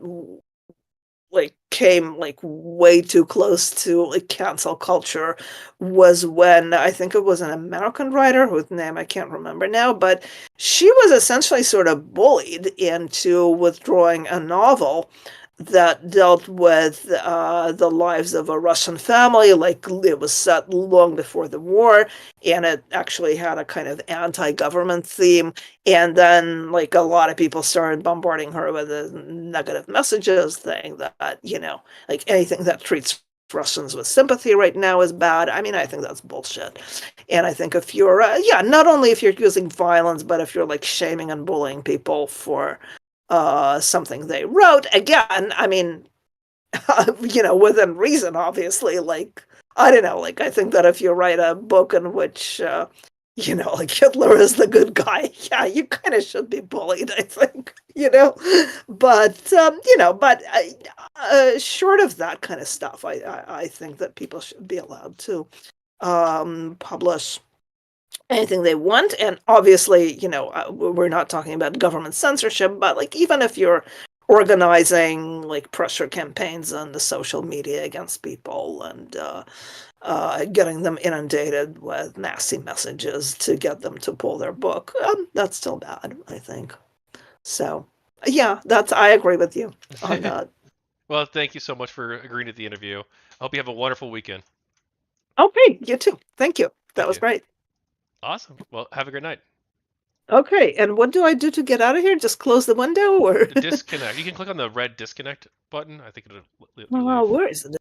like came like way too close to like cancel culture was when I think it was an American writer whose name I can't remember now, but she was essentially sort of bullied into withdrawing a novel that dealt with the lives of a Russian family. Like it was set long before the war, and it actually had a kind of anti-government theme. And then, like, a lot of people started bombarding her with the negative messages, saying that, like anything that treats Russians with sympathy right now is bad. I mean, I think that's bullshit. And I think if you're, yeah, not only if you're using violence, but if you're like shaming and bullying people for something they wrote, again, I mean, within reason, obviously, like, I don't know, like, I think that if you write a book in which, like Hitler is the good guy, yeah, you kind of should be bullied, I think, but short of that kind of stuff, I think that people should be allowed to publish anything they want. And obviously, we're not talking about government censorship, but like even if you're organizing like pressure campaigns on the social media against people and getting them inundated with nasty messages to get them to pull their book, that's still bad, I think. So yeah, I agree with you on that. Well, thank you so much for agreeing to the interview. I hope you have a wonderful weekend. Okay, you too. Thank you. That Thank was you. great. Awesome. Well, have a great night. Okay, and what do I do to get out of here? Just close the window or Disconnect. You can click on the red disconnect button. I think it'll leave. where is it?